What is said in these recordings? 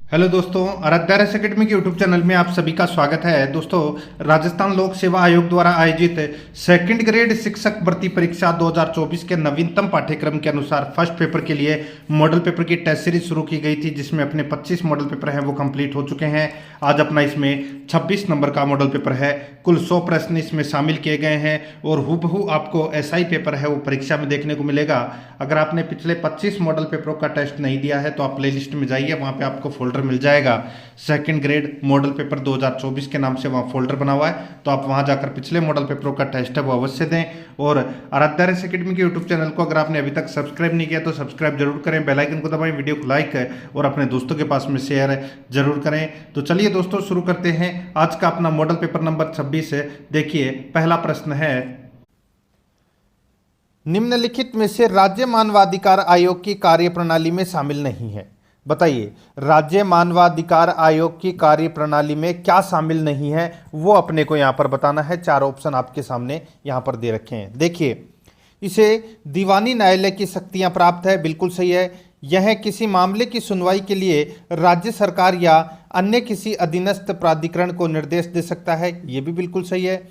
Hello दोस्तों, Aaradhya race academy के YouTube channel में आप सभी का स्वागत है। दोस्तों, राजस्थान लोक सेवा आयोग द्वारा आयोजित सेकंड ग्रेड शिक्षक भर्ती परीक्षा 2024 के नवीनतम पाठ्यक्रम के अनुसार फर्स्ट पेपर के लिए मॉडल पेपर की टेस्ट सीरीज शुरू की गई थी, जिसमें अपने 25 मॉडल पेपर हैं वो कंप्लीट हो चुके हैं। आज अपना इसमें 26 नंबर का मॉडल पेपर है। कुल 100 प्रश्न इसमें शामिल किए गए हैं और हूबहू आपको ऐसा ही पेपर है वो परीक्षा में देखने को मिलेगा। अगर आपने पिछले 25 मॉडल पेपरों का टेस्ट नहीं दिया है तो आप प्ले लिस्ट में जाइए, वहाँ पे आपको फोल्डर मिल जाएगा। सेकंड ग्रेड मॉडल पेपर 2024 के नाम से वहाँ फोल्डर बना हुआ है, तो आप वहाँ जाकर पिछले मॉडल पेपरों का टेस्ट है वो अवश्य दें। और आराध्या रेस एकेडमी के यूट्यूब चैनल को अगर आपने अभी तक सब्सक्राइब नहीं किया तो सब्सक्राइब जरूर करें, बेल आइकन को दबाएं, वीडियो को लाइक और अपने दोस्तों के पास में शेयर जरूर करें। तो चलिए दोस्तों, शुरू करते हैं आज का अपना मॉडल पेपर नंबर 26 है। देखिए, पहला प्रश्न है, निम्नलिखित में से राज्य मानवाधिकार आयोग की कार्यप्रणाली में शामिल नहीं है। बताइए, राज्य मानवाधिकार आयोग की कार्यप्रणाली में क्या शामिल नहीं है वो अपने को यहाँ पर बताना है। चार ऑप्शन आपके सामने यहाँ पर दे रखे हैं। देखिए, इसे दीवानी न्यायालय की शक्तियाँ प्राप्त है, बिल्कुल सही है। यह किसी मामले की सुनवाई के लिए राज्य सरकार या अन्य किसी अधीनस्थ प्राधिकरण को निर्देश दे सकता है, ये भी बिल्कुल सही है।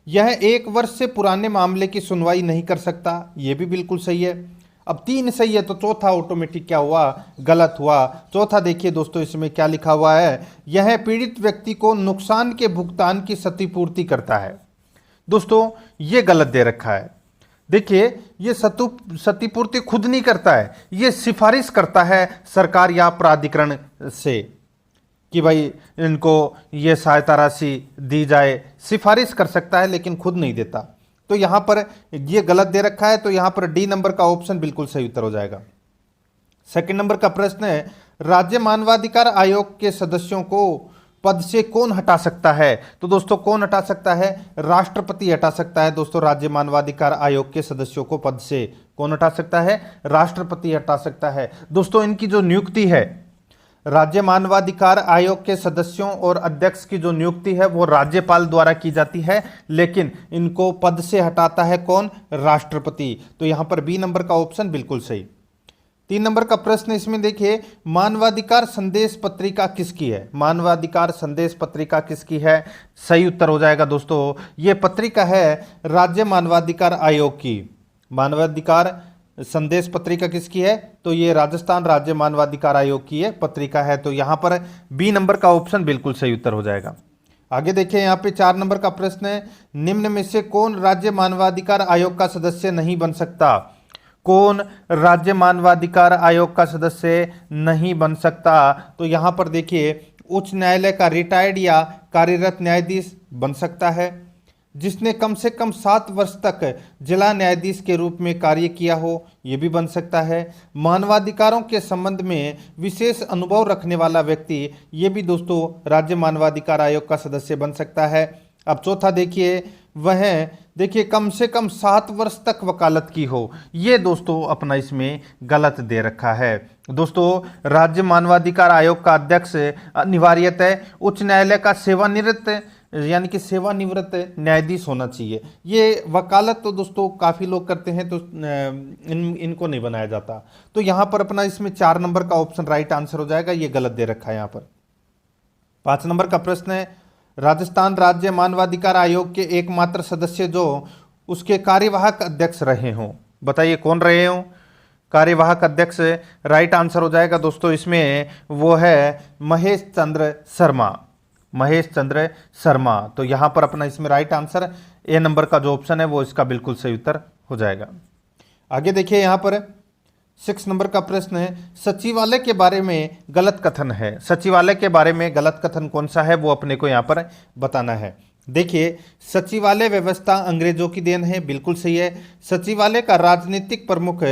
यह 1 वर्ष से पुराने मामले की सुनवाई नहीं कर सकता, ये भी बिल्कुल सही है। अब 3 सही है तो चौथा ऑटोमेटिक क्या हुआ, गलत हुआ। चौथा देखिए दोस्तों, इसमें क्या लिखा हुआ है, यह पीड़ित व्यक्ति को नुकसान के भुगतान की क्षतिपूर्ति करता है। दोस्तों, ये गलत दे रखा है। देखिए, ये क्षतिपूर्ति खुद नहीं करता है, ये सिफारिश करता है सरकार या प्राधिकरण से कि भाई इनको ये सहायता राशि दी जाए। सिफारिश कर सकता है लेकिन खुद नहीं देता। तो यहाँ पर ये गलत दे रखा है, तो यहाँ पर डी नंबर का ऑप्शन बिल्कुल सही उत्तर हो जाएगा। सेकंड नंबर का प्रश्न है, राज्य मानवाधिकार आयोग के सदस्यों को पद से कौन हटा सकता है। तो दोस्तों, कौन हटा सकता है, राष्ट्रपति हटा सकता है। दोस्तों, राज्य मानवाधिकार आयोग के सदस्यों को पद से कौन हटा सकता है, राष्ट्रपति हटा सकता है। दोस्तों, इनकी जो नियुक्ति है, राज्य मानवाधिकार आयोग के सदस्यों और अध्यक्ष की जो नियुक्ति है वो राज्यपाल द्वारा की जाती है, लेकिन इनको पद से हटाता है कौन, राष्ट्रपति। तो यहां पर बी नंबर का ऑप्शन बिल्कुल सही। 3 नंबर का प्रश्न इसमें देखिए, मानवाधिकार संदेश पत्रिका किसकी है। मानवाधिकार संदेश पत्रिका किसकी है, सही उत्तर हो जाएगा दोस्तों, ये पत्रिका है राज्य मानवाधिकार आयोग की। मानवाधिकार संदेश पत्रिका किसकी है, तो ये राजस्थान राज्य मानवाधिकार आयोग की ये पत्रिका है। तो यहाँ पर बी नंबर का ऑप्शन बिल्कुल सही उत्तर हो जाएगा। आगे देखिए, यहाँ पे 4 नंबर का प्रश्न है, निम्न में से कौन राज्य मानवाधिकार आयोग का सदस्य नहीं बन सकता। कौन राज्य मानवाधिकार आयोग का सदस्य नहीं बन सकता। तो यहाँ पर देखिए, उच्च न्यायालय का रिटायर्ड या कार्यरत न्यायाधीश बन सकता है, जिसने कम से कम 7 वर्ष तक जिला न्यायाधीश के रूप में कार्य किया हो, ये भी बन सकता है। मानवाधिकारों के संबंध में विशेष अनुभव रखने वाला व्यक्ति, ये भी दोस्तों राज्य मानवाधिकार आयोग का सदस्य बन सकता है। अब चौथा देखिए, वह देखिए कम से कम 7 वर्ष तक वकालत की हो, ये दोस्तों अपना इसमें गलत दे रखा है। दोस्तों, राज्य मानवाधिकार आयोग का अध्यक्ष अनिवार्यतः उच्च न्यायालय का सेवानिवृत्त यानी कि सेवानिवृत्त न्यायाधीश होना चाहिए। ये वकालत तो दोस्तों काफ़ी लोग करते हैं, तो इनको नहीं बनाया जाता। तो यहाँ पर अपना इसमें 4 नंबर का ऑप्शन राइट आंसर हो जाएगा, ये गलत दे रखा है यहाँ पर। 5 नंबर का प्रश्न है, राजस्थान राज्य मानवाधिकार आयोग के एकमात्र सदस्य जो उसके कार्यवाहक अध्यक्ष रहे हों। बताइए कौन रहे हों, कार्यवाहक अध्यक्ष। राइट आंसर हो जाएगा दोस्तों इसमें, वो है महेश चंद्र शर्मा। महेश चंद्र शर्मा। तो यहाँ पर अपना इसमें राइट आंसर ए नंबर का जो ऑप्शन है वो इसका बिल्कुल सही उत्तर हो जाएगा। आगे देखिए, यहाँ पर 6 नंबर का प्रश्न है, सचिवालय के बारे में गलत कथन है। सचिवालय के बारे में गलत कथन कौन सा है वो अपने को यहाँ पर बताना है। देखिए, सचिवालय व्यवस्था अंग्रेजों की देन है, बिल्कुल सही है। सचिवालय का राजनीतिक प्रमुख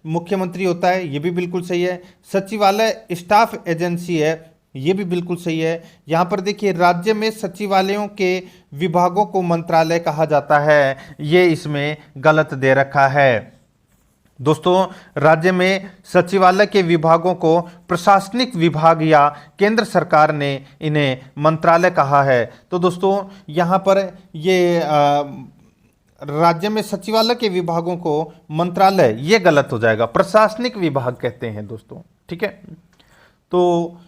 मुख्यमंत्री होता है, ये भी बिल्कुल सही है। सचिवालय स्टाफ एजेंसी है, ये भी बिल्कुल सही है। यहाँ पर देखिए, राज्य में सचिवालयों के विभागों को मंत्रालय कहा जाता है, ये इसमें गलत दे रखा है। दोस्तों, राज्य में सचिवालय के विभागों को प्रशासनिक विभाग या केंद्र सरकार ने इन्हें मंत्रालय कहा है। तो दोस्तों, यहाँ पर ये राज्य में सचिवालय के विभागों को मंत्रालय, ये गलत हो जाएगा, प्रशासनिक विभाग कहते हैं दोस्तों, ठीक है। तो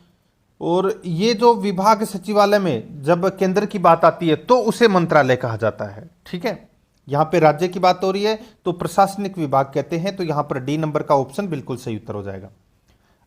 और ये जो विभाग सचिवालय में जब केंद्र की बात आती है तो उसे मंत्रालय कहा जाता है। ठीक है, यहाँ पे राज्य की बात हो रही है तो प्रशासनिक विभाग कहते हैं, तो यहाँ पर डी नंबर का ऑप्शन बिल्कुल सही उत्तर हो जाएगा।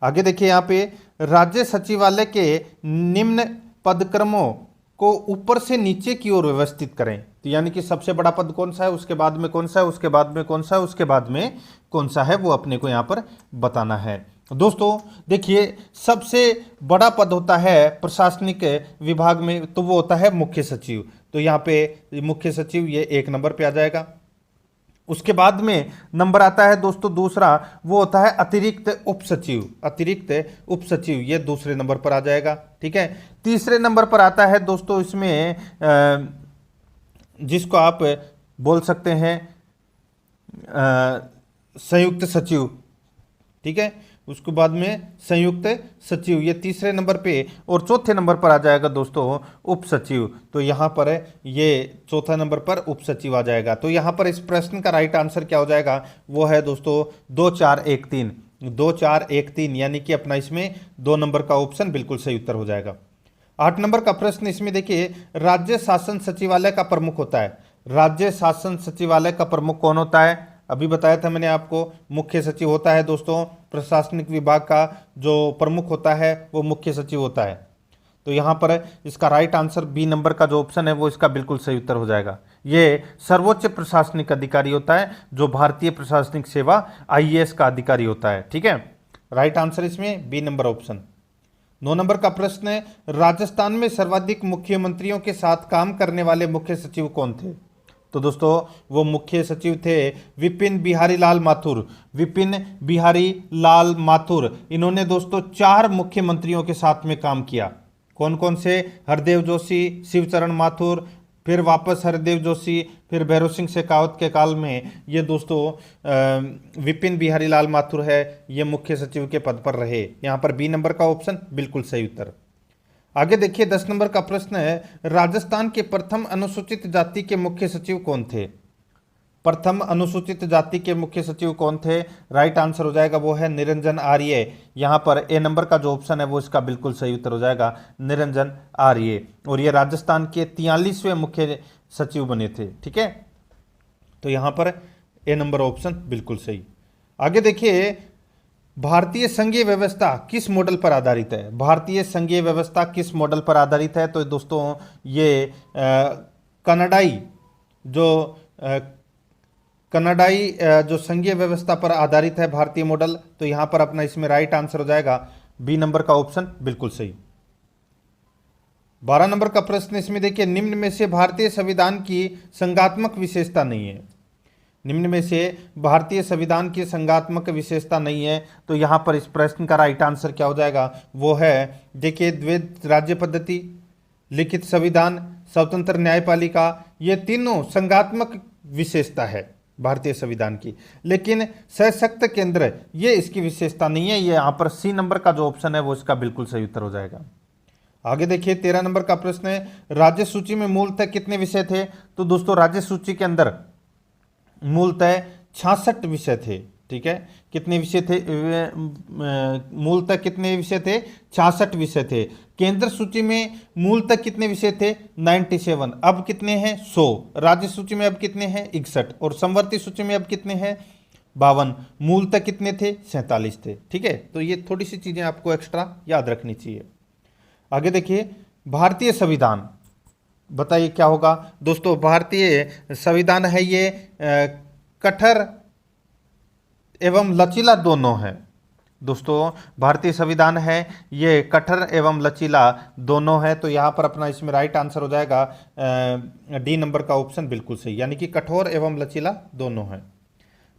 आगे देखिए, यहाँ पे राज्य सचिवालय के निम्न पदक्रमों को ऊपर से नीचे की ओर व्यवस्थित करें। तो यानी कि सबसे बड़ा पद कौन सा है, उसके बाद में कौन सा है, उसके बाद में कौन सा है, उसके बाद में कौन सा है, वो अपने को यहाँ पर बताना है। दोस्तों देखिए, सबसे बड़ा पद होता है प्रशासनिक विभाग में, तो वो होता है मुख्य सचिव। तो यहाँ पे मुख्य सचिव ये 1 नंबर पे आ जाएगा। उसके बाद में नंबर आता है दोस्तों दूसरा, वो होता है अतिरिक्त उप सचिव। अतिरिक्त उप सचिव ये दूसरे नंबर पर आ जाएगा। ठीक है, तीसरे नंबर पर आता है दोस्तों इसमें जिसको आप बोल सकते हैं संयुक्त सचिव। ठीक है, उसके बाद में संयुक्त सचिव ये तीसरे नंबर पे, और चौथे नंबर पर आ जाएगा दोस्तों उप सचिव। तो यहाँ पर ये चौथा नंबर पर उप सचिव आ जाएगा। तो यहाँ पर इस प्रश्न का राइट आंसर क्या हो जाएगा, वो है दोस्तों 2 4 1 3। 2 4 1 3 यानी कि अपना इसमें 2 नंबर का ऑप्शन बिल्कुल सही उत्तर हो जाएगा। 8 नंबर का प्रश्न इसमें देखिए, राज्य शासन सचिवालय का प्रमुख होता है। राज्य शासन सचिवालय का प्रमुख कौन होता है, अभी बताया था मैंने आपको, मुख्य सचिव होता है दोस्तों। प्रशासनिक विभाग का जो प्रमुख होता है वो मुख्य सचिव होता है। तो यहाँ पर इसका राइट आंसर बी नंबर का जो ऑप्शन है वो इसका बिल्कुल सही उत्तर हो जाएगा। ये सर्वोच्च प्रशासनिक अधिकारी होता है, जो भारतीय प्रशासनिक सेवा आईएएस का अधिकारी होता है। ठीक है, राइट आंसर इसमें बी नंबर ऑप्शन। 9 नंबर का प्रश्न है, राजस्थान में सर्वाधिक मुख्यमंत्रियों के साथ काम करने वाले मुख्य सचिव कौन थे। तो दोस्तों वो मुख्य सचिव थे विपिन बिहारी लाल माथुर। विपिन बिहारी लाल माथुर, इन्होंने दोस्तों 4 मुख्यमंत्रियों के साथ में काम किया। कौन कौन से, हरदेव जोशी, शिवचरण माथुर, फिर वापस हरदेव जोशी, फिर भैरव सिंह शेखावत के काल में ये दोस्तों विपिन बिहारी लाल माथुर है, ये मुख्य सचिव के पद पर रहे। यहाँ पर बी नंबर का ऑप्शन बिल्कुल सही उत्तर। आगे देखिए 10 नंबर का प्रश्न है, राजस्थान के प्रथम अनुसूचित जाति के मुख्य सचिव कौन थे। प्रथम अनुसूचित जाति के मुख्य सचिव कौन थे, राइट आंसर हो जाएगा वो है निरंजन आर्य। यहाँ पर ए नंबर का जो ऑप्शन है वो इसका बिल्कुल सही उत्तर हो जाएगा, निरंजन आर्य। और ये राजस्थान के 43वें मुख्य सचिव बने थे। ठीक है, तो यहाँ पर ए नंबर ऑप्शन बिल्कुल सही। आगे देखिए, भारतीय संघीय व्यवस्था किस मॉडल पर आधारित है। भारतीय संघीय व्यवस्था किस मॉडल पर आधारित है, तो दोस्तों ये कनाडाई जो संघीय व्यवस्था पर आधारित है भारतीय मॉडल। तो यहां पर अपना इसमें राइट आंसर हो जाएगा बी नंबर का ऑप्शन बिल्कुल सही। 12 नंबर का प्रश्न इसमें देखिए, निम्न में से भारतीय संविधान की संघात्मक विशेषता नहीं है। निम्न में से भारतीय संविधान की संघात्मक विशेषता नहीं है, तो यहां पर इस प्रश्न का राइट आंसर क्या हो जाएगा, वो है देखिए द्वैध राज्य पद्धति, लिखित संविधान, स्वतंत्र न्यायपालिका, ये तीनों संघात्मक विशेषता है भारतीय संविधान की, लेकिन सशक्त केंद्र ये इसकी विशेषता नहीं है। ये यहाँ पर सी नंबर का जो ऑप्शन है वो इसका बिल्कुल सही उत्तर हो जाएगा। आगे देखिए 13 नंबर का प्रश्न है, राज्य सूची में मूलतः कितने विषय थे। तो दोस्तों राज्य सूची के अंदर मूलतः 66 विषय थे। ठीक है, कितने विषय थे, मूलतः कितने विषय थे, 66 विषय थे। केंद्र सूची में मूलतः कितने विषय थे, 97। अब कितने हैं, 100। राज्य सूची में अब कितने हैं, 61। और समवर्ती सूची में अब कितने हैं, 52। मूलतः कितने थे, 47 थे। ठीक है, तो ये थोड़ी सी चीजें आपको एक्स्ट्रा याद रखनी चाहिए। आगे देखिए, भारतीय संविधान बताइए क्या होगा। दोस्तों भारतीय संविधान है ये कठोर एवं लचीला दोनों है। दोस्तों भारतीय संविधान है ये कठोर एवं लचीला दोनों है, तो यहाँ पर अपना इसमें राइट आंसर हो जाएगा डी नंबर का ऑप्शन बिल्कुल सही, यानी कि कठोर एवं लचीला दोनों है।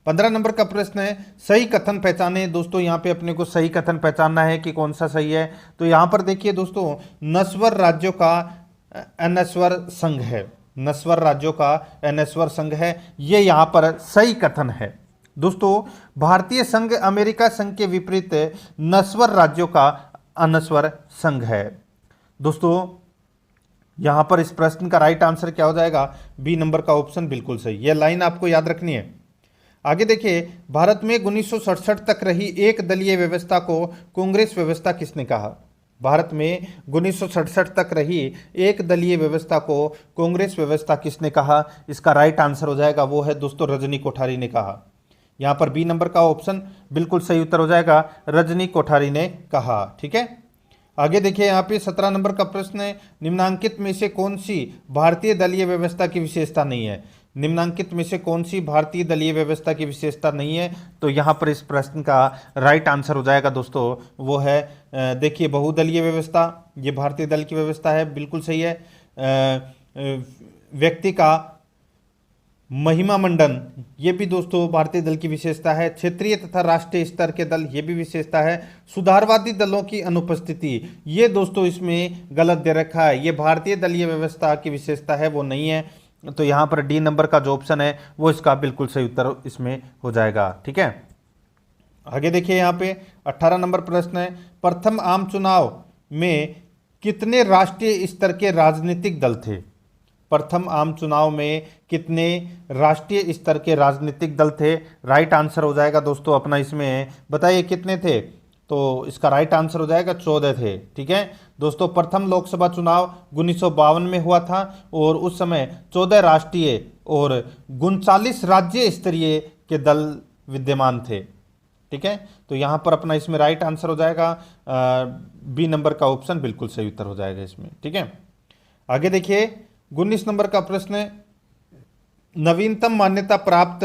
15 नंबर का प्रश्न है, सही कथन पहचाने। दोस्तों यहाँ पे अपने को सही कथन पहचानना है कि कौन सा सही है। तो यहाँ पर देखिए दोस्तों, नस्वर राज्यों का अनस्वर संघ है। नस्वर राज्यों का अनस्वर संघ है, ये यहाँ पर सही कथन है। दोस्तों भारतीय संघ अमेरिका संघ के विपरीत नस्वर राज्यों का अनस्वर संघ है। दोस्तों यहां पर इस प्रश्न का राइट आंसर क्या हो जाएगा, बी नंबर का ऑप्शन बिल्कुल सही। यह लाइन आपको याद रखनी है। आगे देखिए, भारत में 1967 तक रही एक दलीय व्यवस्था को कांग्रेस व्यवस्था किसने कहा। भारत में 1967 तक रही एक दलीय व्यवस्था को कांग्रेस व्यवस्था किसने कहा? इसका राइट आंसर हो जाएगा वो है दोस्तों रजनी कोठारी ने कहा। यहां पर बी नंबर का ऑप्शन बिल्कुल सही उत्तर हो जाएगा, रजनी कोठारी ने कहा। ठीक है, आगे देखिए यहाँ पे 17 नंबर का प्रश्न है, निम्नांकित में से कौन सी भारतीय दलीय व्यवस्था की विशेषता नहीं है? निम्नांकित में से कौन सी भारतीय दलीय व्यवस्था की विशेषता नहीं है? तो यहाँ पर इस प्रश्न का राइट आंसर हो जाएगा दोस्तों वो है देखिए बहुदलीय व्यवस्था, ये भारतीय दल की व्यवस्था है, बिल्कुल सही है। व्यक्ति का महिमा मंडन, ये भी दोस्तों भारतीय दल की विशेषता है। क्षेत्रीय तथा राष्ट्रीय स्तर के दल, ये भी विशेषता है। सुधारवादी दलों की अनुपस्थिति, ये दोस्तों इसमें गलत दे रखा है, ये भारतीय दलीय व्यवस्था की विशेषता है, वो नहीं है। तो यहाँ पर डी नंबर का जो ऑप्शन है वो इसका बिल्कुल सही उत्तर इसमें हो जाएगा। ठीक है, आगे देखिए यहाँ पे 18 नंबर प्रश्न है, प्रथम आम चुनाव में कितने राष्ट्रीय स्तर के राजनीतिक दल थे? प्रथम आम चुनाव में कितने राष्ट्रीय स्तर के राजनीतिक दल थे? राइट आंसर हो जाएगा दोस्तों अपना इसमें, बताइए कितने थे? तो इसका राइट आंसर हो जाएगा 14 थे। ठीक है दोस्तों, प्रथम लोकसभा चुनाव 1952 में हुआ था और उस समय 14 राष्ट्रीय और 39 राज्य स्तरीय के दल विद्यमान थे। ठीक है, तो यहाँ पर अपना इसमें राइट आंसर हो जाएगा बी नंबर का ऑप्शन बिल्कुल सही उत्तर हो जाएगा इसमें। ठीक है, आगे देखिए 19 नंबर का प्रश्न है, नवीनतम मान्यता प्राप्त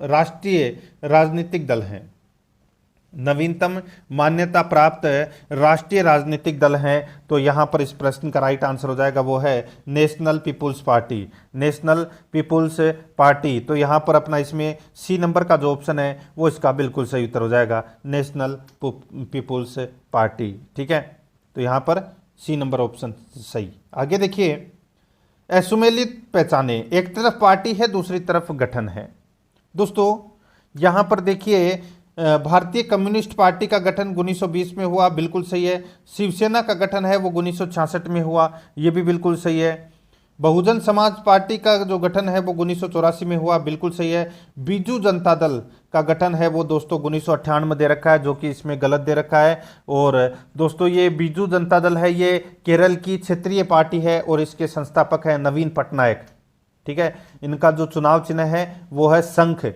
राष्ट्रीय राजनीतिक दल हैं। नवीनतम मान्यता प्राप्त राष्ट्रीय राजनीतिक दल हैं, तो यहाँ पर इस प्रश्न का राइट आंसर हो जाएगा वो है national people's party. National people's party, तो यहाँ पर अपना इसमें सी नंबर का जो ऑप्शन है वो इसका बिल्कुल सही उत्तर हो जाएगा, नेशनल पीपुल्स पार्टी। ठीक है, तो यहाँ पर सी नंबर ऑप्शन सही। आगे देखिए, असुमेलित पहचाने, एक तरफ पार्टी है दूसरी तरफ गठन है। दोस्तों यहाँ पर देखिए भारतीय कम्युनिस्ट पार्टी का गठन 1920 में हुआ, बिल्कुल सही है। शिवसेना का गठन है वो 1966 में हुआ, ये भी बिल्कुल सही है। बहुजन समाज पार्टी का जो गठन है वो 1984 में हुआ, बिल्कुल सही है। बीजू जनता दल का गठन है वो दोस्तों 1998 में दे रखा है, जो कि इसमें गलत दे रखा है। और दोस्तों ये बीजू जनता दल है, ये केरल की क्षेत्रीय पार्टी है और इसके संस्थापक है नवीन पटनायक। ठीक है, इनका जो चुनाव चिन्ह है वो है शंख।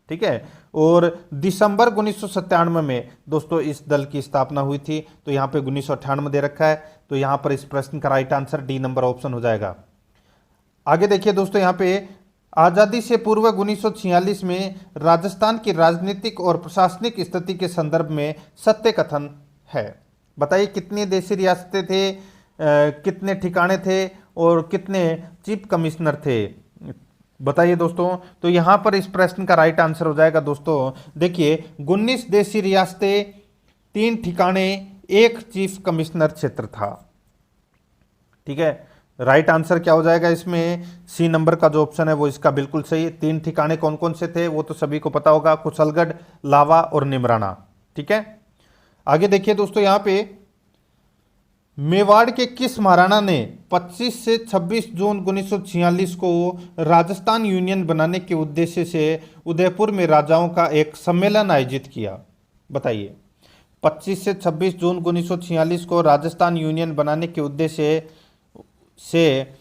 ठीक है, और दिसंबर 1997 में दोस्तों इस दल की स्थापना हुई थी, तो यहाँ पे 1998 दे रखा है, तो यहाँ पर इस प्रश्न का right answer D number option हो जाएगा। आगे देखिए दोस्तों, यहाँ पे आज़ादी से पूर्व 1946 में राजस्थान की राजनीतिक और प्रशासनिक स्थिति के संदर्भ में सत्य कथन है। बताइए कितनी देशी रियासतें थे, कितने ठिकाने थे और कितने चीफ कमिश्नर थे? बताइए दोस्तों। तो यहाँ पर इस प्रश्न का राइट आंसर हो जाएगा दोस्तों, देखिए 19 देशी रियासतें, 3 ठिकाने, 1 चीफ कमिश्नर क्षेत्र था। ठीक है, राइट आंसर क्या हो जाएगा इसमें? सी नंबर का जो ऑप्शन है वो इसका बिल्कुल सही। 3 ठिकाने कौन कौन से थे वो तो सभी को पता होगा, कुशलगढ़, लावा और निमराना। ठीक है, आगे देखिए दोस्तों, यहाँ पे मेवाड़ के किस महाराणा ने 25 से 26 जून 1946 को राजस्थान यूनियन बनाने के उद्देश्य से उदयपुर में राजाओं का एक सम्मेलन आयोजित किया? बताइए 25 से 26 जून 1946 को राजस्थान यूनियन बनाने के उद्देश्य से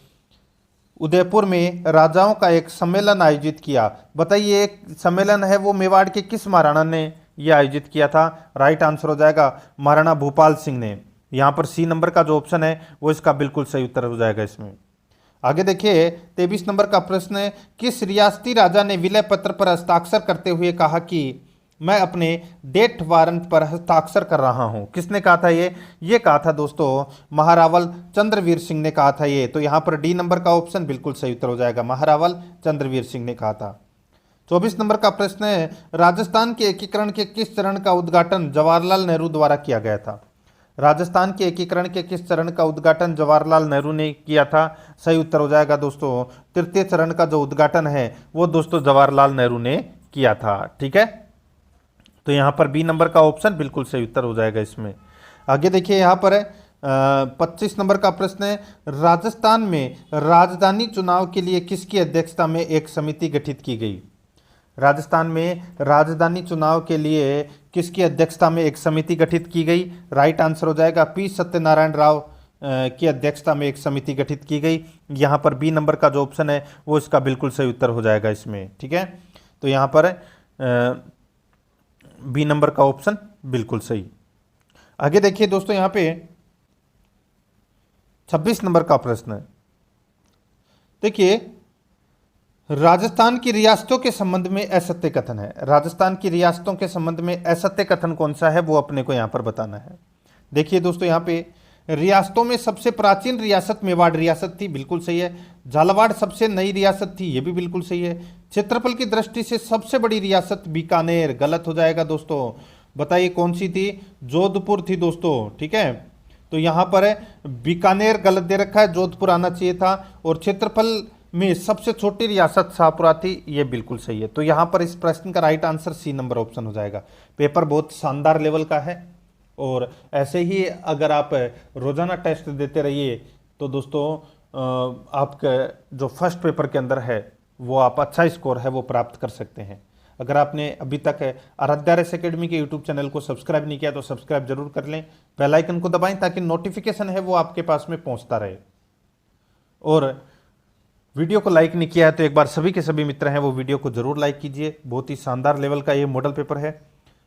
उदयपुर में राजाओं का एक सम्मेलन आयोजित किया। बताइए एक सम्मेलन है वो मेवाड़ के किस महाराणा ने ये आयोजित किया था? राइट आंसर हो जाएगा महाराणा भूपाल सिंह ने। यहाँ पर सी नंबर का जो ऑप्शन है वो इसका बिल्कुल सही उत्तर हो जाएगा इसमें। आगे देखिए 23 नंबर का प्रश्न है, किस रियासती राजा ने विलय पत्र पर हस्ताक्षर करते हुए कहा कि मैं अपने डेथ वारंट पर हस्ताक्षर कर रहा हूं? किसने कहा था ये कहा था दोस्तों महारावल चंद्रवीर सिंह ने कहा था ये। तो यहाँ पर डी नंबर का ऑप्शन बिल्कुल सही उत्तर हो जाएगा, महारावल चंद्रवीर सिंह ने कहा था। 24 नंबर का प्रश्न है, राजस्थान के एकीकरण के किस चरण का उद्घाटन जवाहरलाल नेहरू द्वारा किया गया था? राजस्थान के एकीकरण के किस चरण का उद्घाटन जवाहरलाल नेहरू ने किया था? सही उत्तर हो जाएगा दोस्तों तृतीय चरण का जो उद्घाटन है वो दोस्तों जवाहरलाल नेहरू ने किया था। ठीक है, तो यहाँ पर बी नंबर का ऑप्शन बिल्कुल सही उत्तर हो जाएगा इसमें। आगे देखिए यहाँ पर 25 नंबर का प्रश्न है, राजस्थान में राजधानी चुनाव के लिए किसकी अध्यक्षता में एक समिति गठित की गई? राजस्थान में राजधानी चुनाव के लिए किसकी अध्यक्षता में एक समिति गठित की गई? राइट आंसर हो जाएगा पी सत्यनारायण राव की अध्यक्षता में एक समिति गठित की गई। यहाँ पर बी नंबर का जो ऑप्शन है वो इसका बिल्कुल सही उत्तर हो जाएगा इसमें। ठीक है, तो यहाँ पर बी नंबर का ऑप्शन बिल्कुल सही। आगे देखिए दोस्तों, यहाँ पे 26 नंबर का प्रश्न है। देखिए, राजस्थान की रियासतों के संबंध में असत्य कथन है। राजस्थान की रियासतों के संबंध में असत्य कथन कौन सा है वो अपने को यहां पर बताना है। देखिए दोस्तों, यहां पे रियासतों में सबसे प्राचीन रियासत मेवाड़ रियासत थी, बिल्कुल सही है। झालावाड़ सबसे नई रियासत थी, ये भी बिल्कुल सही है। क्षेत्रफल की दृष्टि से सबसे बड़ी रियासत बीकानेर, गलत हो जाएगा दोस्तों। बताइए कौन सी थी? जोधपुर थी दोस्तों। ठीक है, तो यहां पर बीकानेर गलत दे रखा है, जोधपुर आना चाहिए था। और क्षेत्रफल में सबसे छोटी रियासत शाहपुरा थी, ये बिल्कुल सही है। तो यहां पर इस प्रश्न का right answer C number option हो जाएगा। पेपर बहुत शानदार लेवल का है और ऐसे ही अगर आप रोजाना टेस्ट देते रहिए तो दोस्तों आपका जो फर्स्ट पेपर के अंदर है वो आप अच्छा स्कोर है वो प्राप्त कर सकते हैं। अगर आपने अभी तक आराध्या रेस एकेडमी के यूट्यूब चैनल को सब्सक्राइब नहीं किया तो सब्सक्राइब जरूर कर लें, बेल आइकन को दबाएं ताकि नोटिफिकेशन है वो आपके पास में पहुंचता रहे। और वीडियो को लाइक नहीं किया है तो एक बार सभी के सभी मित्र हैं वो वीडियो को जरूर लाइक कीजिए। बहुत ही शानदार लेवल का ये मॉडल पेपर है।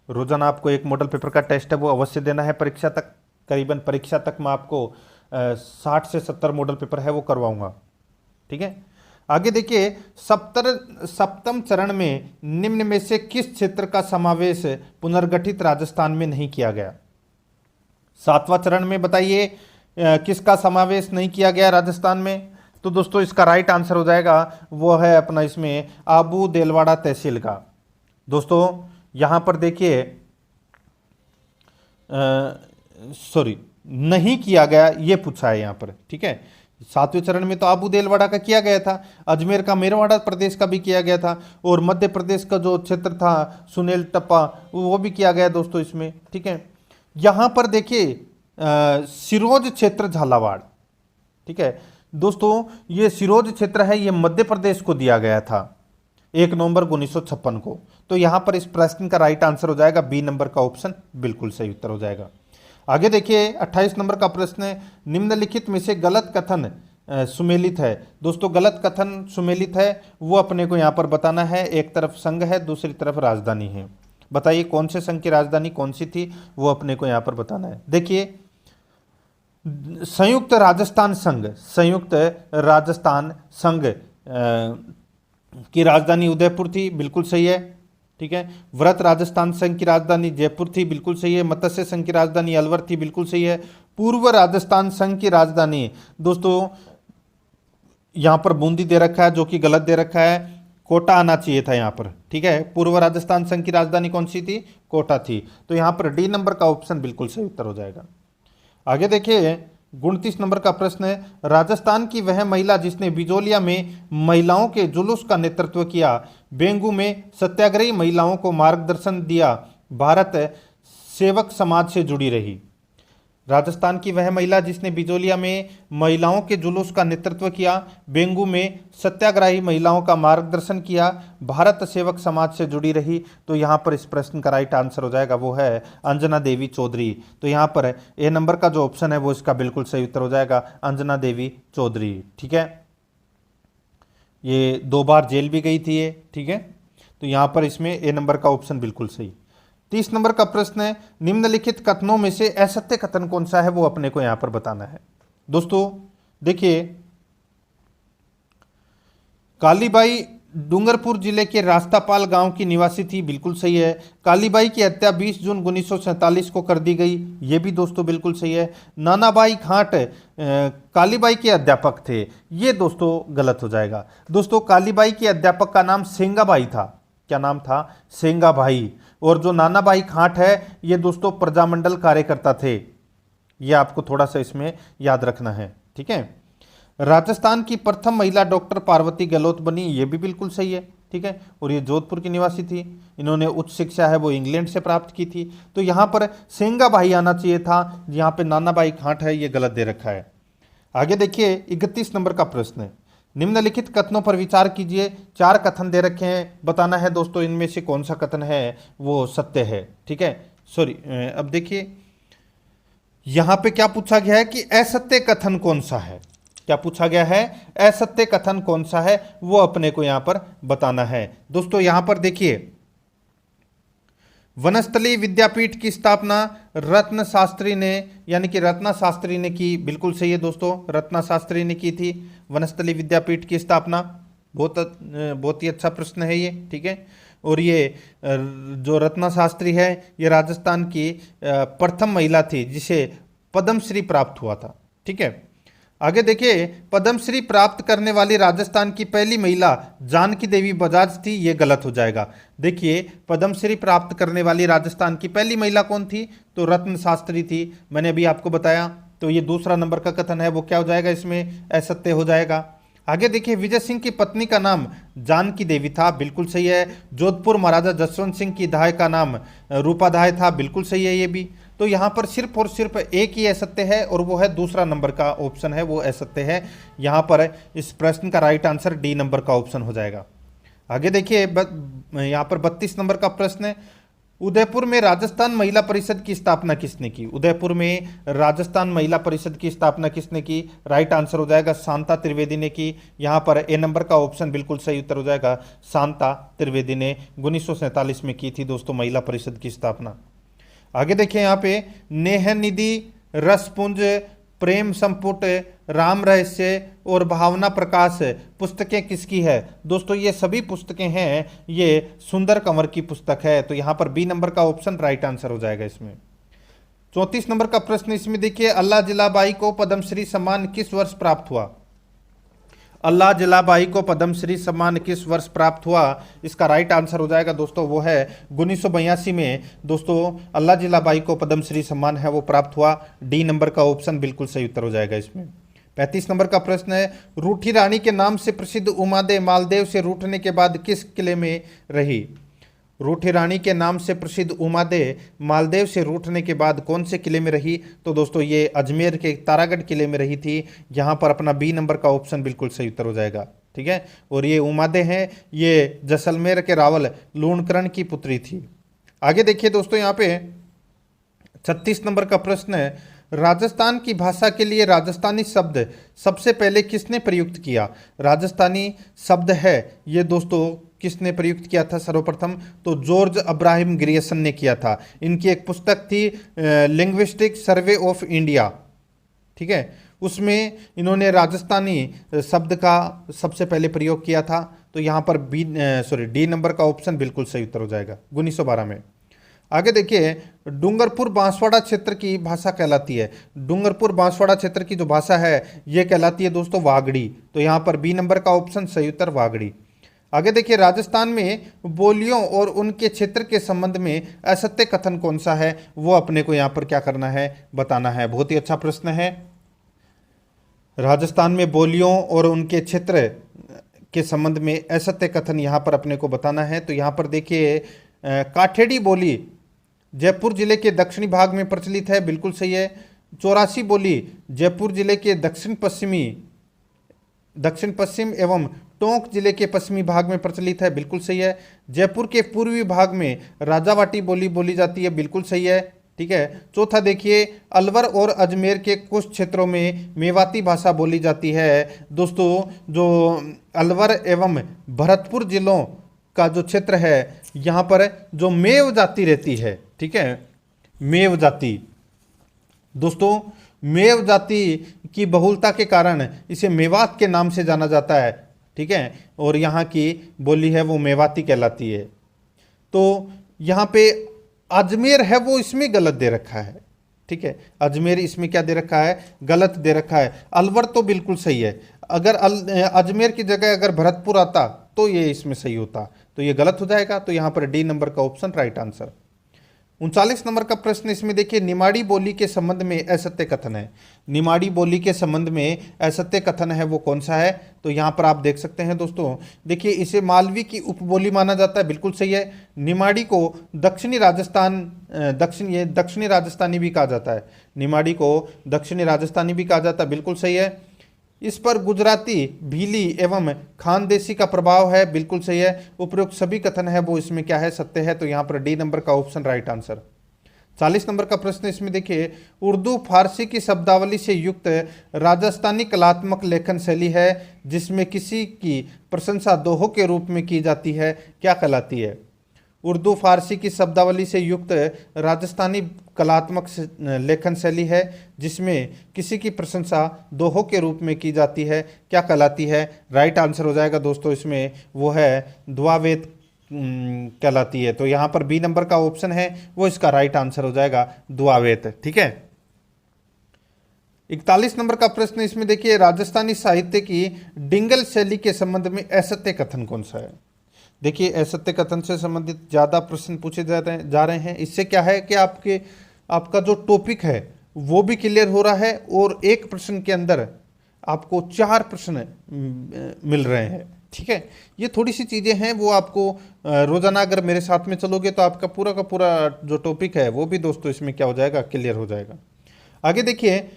रोजाना आपको एक मॉडल पेपर का टेस्ट है वो अवश्य देना है परीक्षा तक। करीबन परीक्षा तक मैं आपको 60 से 70 मॉडल पेपर है वो करवाऊंगा। ठीक है, आगे देखिए, सप्तम चरण में निम्न में से किस क्षेत्र का समावेश पुनर्गठित राजस्थान में नहीं किया गया? 7वां चरण में बताइए किसका समावेश नहीं किया गया राजस्थान में? तो दोस्तों इसका राइट आंसर हो जाएगा वो है अपना इसमें आबू देलवाड़ा तहसील का। दोस्तों यहां पर देखिए सॉरी नहीं किया गया ये पूछा है यहां पर। ठीक है, 7वें चरण में तो आबू देलवाड़ा का किया गया था, अजमेर का मेरवाड़ा प्रदेश का भी किया गया था और मध्य प्रदेश का जो क्षेत्र था सुनेल टप्पा वो भी किया गया दोस्तों इसमें। ठीक है, यहां पर देखिए सिरोज क्षेत्र झालावाड़। ठीक है दोस्तों, ये सिरोज क्षेत्र है ये मध्य प्रदेश को दिया गया था 1 नवंबर 1956 को। तो यहां पर इस प्रश्न का राइट आंसर हो जाएगा बी नंबर का ऑप्शन बिल्कुल सही उत्तर हो जाएगा। आगे देखिए 28 नंबर का प्रश्न है, निम्नलिखित में से गलत कथन सुमेलित है। दोस्तों गलत कथन सुमेलित है वो अपने को यहां पर बताना है। एक तरफ संघ है, दूसरी तरफ राजधानी है। बताइए कौन से संघ की राजधानी कौन सी थी वो अपने को यहां पर बताना है। देखिए संयुक्त राजस्थान संघ की राजधानी उदयपुर थी, बिल्कुल सही है। ठीक है, व्रत राजस्थान संघ की राजधानी जयपुर थी, बिल्कुल सही है। मत्स्य संघ की राजधानी अलवर थी, बिल्कुल सही है। पूर्व राजस्थान संघ की राजधानी दोस्तों यहां पर बूंदी दे रखा है जो कि गलत दे रखा है, कोटा आना चाहिए था यहां पर। ठीक है, पूर्व राजस्थान संघ की राजधानी कौन सी थी? कोटा थी। तो यहां पर डी नंबर का ऑप्शन बिल्कुल सही उत्तर हो जाएगा। आगे देखिए 29 नंबर का प्रश्न है, राजस्थान की वह महिला जिसने बिजोलिया में महिलाओं के जुलूस का नेतृत्व किया, बेंगू में सत्याग्रही महिलाओं को मार्गदर्शन दिया, भारत सेवक समाज से जुड़ी रही। राजस्थान की वह महिला जिसने बिजोलिया में महिलाओं के जुलूस का नेतृत्व किया, बेंगू में सत्याग्रही महिलाओं का मार्गदर्शन किया, भारत सेवक समाज से जुड़ी रही। तो यहाँ पर इस प्रश्न का राइट आंसर हो जाएगा वो है अंजना देवी चौधरी। तो यहाँ पर ए नंबर का जो ऑप्शन है वो इसका बिल्कुल सही उत्तर हो जाएगा अंजना देवी चौधरी। ठीक है, ये 2 बार जेल भी गई थी ये। ठीक है, तो यहाँ पर इसमें ए नंबर का ऑप्शन बिल्कुल सही। 30 नंबर का प्रश्न है, निम्नलिखित कथनों में से असत्य कथन कौन सा है वो अपने को यहां पर बताना है। दोस्तों देखिए कालीबाई डूंगरपुर जिले के रास्तापाल गांव की निवासी थी, बिल्कुल सही है। कालीबाई की हत्या 20 जून 1947 को कर दी गई, ये भी दोस्तों बिल्कुल सही है। नानाबाई खाट कालीबाई के अध्यापक थे, ये दोस्तों गलत हो जाएगा। दोस्तों कालीबाई के अध्यापक का नाम सेंगाबाई था। क्या नाम था? सेंगाबाई। और जो नानाबाई खाट है ये दोस्तों प्रजामंडल कार्यकर्ता थे, ये आपको थोड़ा सा इसमें याद रखना है। ठीक है, राजस्थान की प्रथम महिला डॉक्टर पार्वती गहलोत बनी, ये भी बिल्कुल सही है। ठीक है, और ये जोधपुर की निवासी थी, इन्होंने उच्च शिक्षा है वो इंग्लैंड से प्राप्त की थी। तो यहाँ पर सेंगाबाई आना चाहिए था, यहाँ पे नानाबाई खाट है ये गलत दे रखा है। आगे देखिए 31 नंबर का प्रश्न है, निम्नलिखित कथनों पर विचार कीजिए। 4 कथन दे रखे हैं, बताना है दोस्तों इनमें से कौन सा कथन है वो सत्य है। ठीक है, सॉरी, अब देखिए यहां पे क्या पूछा गया है कि असत्य कथन कौन सा है। क्या पूछा गया है? असत्य कथन कौन सा है वो अपने को यहां पर बताना है। दोस्तों यहां पर देखिए, वनस्थली विद्यापीठ की स्थापना रत्न शास्त्री ने, यानी कि रत्ना शास्त्री ने की। बिल्कुल सही है दोस्तों, रत्ना शास्त्री ने की थी वनस्थली विद्यापीठ की स्थापना। बहुत ही अच्छा प्रश्न है ये। ठीक है, और ये जो रत्ना शास्त्री है ये राजस्थान की प्रथम महिला थी जिसे पद्मश्री प्राप्त हुआ था। ठीक है, आगे देखिए, पद्मश्री प्राप्त करने वाली राजस्थान की पहली महिला जानकी देवी बजाज थी। ये गलत हो जाएगा। देखिए, पद्मश्री प्राप्त करने वाली राजस्थान की पहली महिला कौन थी? तो रत्न शास्त्री थी, मैंने अभी आपको बताया। तो ये दूसरा नंबर का कथन है वो क्या हो जाएगा? इसमें असत्य हो जाएगा। आगे देखिए, विजय सिंह की पत्नी का नाम जानकी देवी था। बिल्कुल सही है। जोधपुर महाराजा जसवंत सिंह की दाई का नाम रूपादाय था। बिल्कुल सही है ये भी। तो यहाँ पर सिर्फ और सिर्फ एक ही असत्य है और वो है दूसरा नंबर का ऑप्शन है वो असत्य है। यहाँ पर इस प्रश्न का राइट आंसर डी नंबर का ऑप्शन हो जाएगा। आगे देखिए, यहाँ पर 32 नंबर का प्रश्न है, उदयपुर में राजस्थान महिला परिषद की स्थापना किसने की? उदयपुर में राजस्थान महिला परिषद की स्थापना किसने की? राइट आंसर हो जाएगा शांता त्रिवेदी ने की। यहाँ पर ए नंबर का ऑप्शन बिल्कुल सही उत्तर हो जाएगा। शांता त्रिवेदी ने 1947 में की थी दोस्तों महिला परिषद की स्थापना। आगे देखिए, यहाँ पे नेह निधि, रसपुंज, प्रेम संपुट, राम रहस्य और भावना प्रकाश पुस्तकें किसकी है? दोस्तों ये सभी पुस्तकें हैं, ये सुंदर कंवर की पुस्तक है। तो यहाँ पर बी नंबर का ऑप्शन राइट आंसर हो जाएगा इसमें। 34 नंबर का प्रश्न इसमें देखिए, अल्लाह जिलाबाई को पद्मश्री सम्मान किस वर्ष प्राप्त हुआ? अल्लाह जिलाबाई को पद्मश्री सम्मान किस वर्ष प्राप्त हुआ? इसका राइट आंसर हो जाएगा दोस्तों वो है 1982 में दोस्तों अल्लाह जिलाबाई को पद्मश्री सम्मान है वो प्राप्त हुआ। डी नंबर का ऑप्शन बिल्कुल सही उत्तर हो जाएगा इसमें। 35 नंबर का प्रश्न है, रूठी रानी के नाम से प्रसिद्ध उमादे मालदेव से रूठने के बाद किस किले में रही? रूठी रानी के नाम से प्रसिद्ध उमादे मालदेव से रूठने के बाद कौन से किले में रही? तो दोस्तों ये अजमेर के तारागढ़ किले में रही थी। यहाँ पर अपना बी नंबर का ऑप्शन बिल्कुल सही उत्तर हो जाएगा। ठीक है, और ये उमादे हैं ये जैसलमेर के रावल लूणकरण की पुत्री थी। आगे देखिए दोस्तों, यहाँ पे 36 नंबर का प्रश्न है, राजस्थान की भाषा के लिए राजस्थानी शब्द सबसे पहले किसने प्रयुक्त किया? राजस्थानी शब्द है ये दोस्तों किसने प्रयुक्त किया था सर्वप्रथम? तो जॉर्ज अब्राहम ग्रियर्सन ने किया था। इनकी एक पुस्तक थी लिंग्विस्टिक सर्वे ऑफ इंडिया। ठीक है, उसमें इन्होंने राजस्थानी शब्द का सबसे पहले प्रयोग किया था। तो यहाँ पर डी नंबर का ऑप्शन बिल्कुल सही उत्तर हो जाएगा 1912 में। आगे देखिए, डूंगरपुर बांसवाड़ा क्षेत्र की भाषा कहलाती है। डूंगरपुर बांसवाड़ा क्षेत्र की जो भाषा है ये कहलाती है दोस्तों वागड़ी। तो यहाँ पर बी नंबर का ऑप्शन सही उत्तर वागड़ी। आगे देखिए, राजस्थान में बोलियों और उनके क्षेत्र के संबंध में असत्य कथन कौन सा है वो अपने को यहाँ पर क्या करना है, बताना है। बहुत ही अच्छा प्रश्न है। राजस्थान में बोलियों और उनके क्षेत्र के संबंध में असत्य कथन यहाँ पर अपने को बताना है। तो यहाँ पर देखिए, काठेड़ी बोली जयपुर जिले के दक्षिणी भाग में प्रचलित है। बिल्कुल सही है। 84 बोली जयपुर जिले के दक्षिण पश्चिम एवं टोंक जिले के पश्चिमी भाग में प्रचलित है। बिल्कुल सही है। जयपुर के पूर्वी भाग में राजावाटी बोली बोली जाती है। बिल्कुल सही है। ठीक है। चौथा देखिए, अलवर और अजमेर के कुछ क्षेत्रों में मेवाती भाषा बोली जाती है। दोस्तों जो अलवर एवं भरतपुर जिलों का जो क्षेत्र है यहाँ पर जो मेव जाति रहती है, ठीक है, मेव जाति, दोस्तों मेव जाति की बहुलता के कारण इसे मेवात के नाम से जाना जाता है। ठीक है, और यहाँ की बोली है वो मेवाती कहलाती है। तो यहाँ पे अजमेर है वो इसमें गलत दे रखा है। ठीक है, अजमेर इसमें क्या दे रखा है, गलत दे रखा है। अलवर तो बिल्कुल सही है। अगर अजमेर की जगह अगर भरतपुर आता तो ये इसमें सही होता, तो ये गलत हो जाएगा। तो यहाँ पर डी नंबर का ऑप्शन राइट आंसर। 39 नंबर का प्रश्न इसमें देखिए, निमाड़ी बोली के संबंध में असत्य कथन है। निमाड़ी बोली के संबंध में असत्य कथन है वो कौन सा है? तो यहाँ पर आप देख सकते हैं दोस्तों, देखिए इसे मालवी की उपबोली माना जाता है। बिल्कुल सही है। निमाड़ी को दक्षिणी राजस्थानी भी कहा जाता है। निमाड़ी को दक्षिणी राजस्थानी भी कहा जाता है। बिल्कुल सही है। इस पर गुजराती, भीली एवं खानदेशी का प्रभाव है, बिल्कुल सही है। उपरोक्त सभी कथन है वो इसमें क्या है, सत्य है। तो यहाँ पर डी नंबर का ऑप्शन राइट आंसर। 40 नंबर का प्रश्न इसमें देखिए, उर्दू फारसी की शब्दावली से युक्त राजस्थानी कलात्मक लेखन शैली है जिसमें किसी की प्रशंसा दोहों के रूप में की जाती है, क्या कहलाती है? उर्दू फारसी की शब्दावली से युक्त राजस्थानी कलात्मक लेखन शैली है जिसमें किसी की प्रशंसा दोहों के रूप में की जाती है, क्या कहलाती है? राइट आंसर हो जाएगा दोस्तों इसमें, वो है दुआवेत कहलाती है। तो यहाँ पर बी नंबर का ऑप्शन है वो इसका राइट आंसर हो जाएगा, दुआवेत। ठीक है। 41 नंबर का प्रश्न इसमें देखिए, राजस्थानी साहित्य की डिंगल शैली के संबंध में असत्य कथन कौन सा है? देखिए, असत्य कथन से संबंधित ज्यादा प्रश्न पूछे जा रहे हैं। इससे क्या है कि आपका जो टॉपिक है वो भी क्लियर हो रहा है और एक प्रश्न के अंदर आपको 4 प्रश्न मिल रहे हैं। ठीक है, ये थोड़ी सी चीजें हैं वो आपको रोजाना अगर मेरे साथ में चलोगे तो आपका पूरा का पूरा जो टॉपिक है वो भी दोस्तों इसमें क्या हो जाएगा, क्लियर हो जाएगा। आगे देखिए,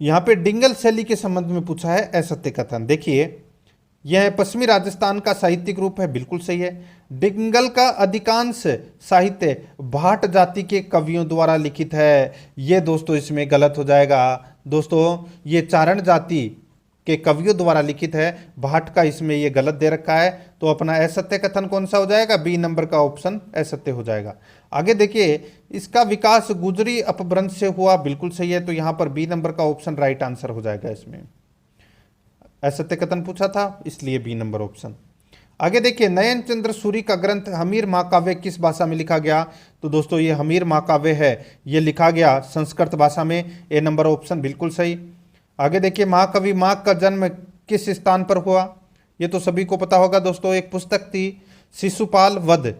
यहाँ पे डिंगल शैली के संबंध में पूछा है असत्य कथन। देखिए, यह पश्चिमी राजस्थान का साहित्यिक रूप है, बिल्कुल सही है। डिंगल का अधिकांश साहित्य भाट जाति के कवियों द्वारा लिखित है, ये दोस्तों इसमें गलत हो जाएगा। दोस्तों ये चारण जाति के कवियों द्वारा लिखित है, भाट का इसमें ये गलत दे रखा है। तो अपना असत्य कथन कौन सा हो जाएगा? बी नंबर का ऑप्शन असत्य हो जाएगा। आगे देखिए, इसका विकास गुजरी अपभ्रंश से हुआ, बिल्कुल सही है। तो यहाँ पर बी नंबर का ऑप्शन राइट आंसर हो जाएगा। इसमें असत्य कथन पूछा था इसलिए बी नंबर ऑप्शन। आगे देखिए, नयन चंद्र सूरी का ग्रंथ हमीर महाकाव्य किस भाषा में लिखा गया? तो दोस्तों ये हमीर महाकाव्य है, ये लिखा गया संस्कृत भाषा में, ए नंबर ऑप्शन बिल्कुल सही। आगे देखिए, महाकवि माघ का जन्म किस स्थान पर हुआ? ये तो सभी को पता होगा दोस्तों, एक पुस्तक थी शिशुपाल वध।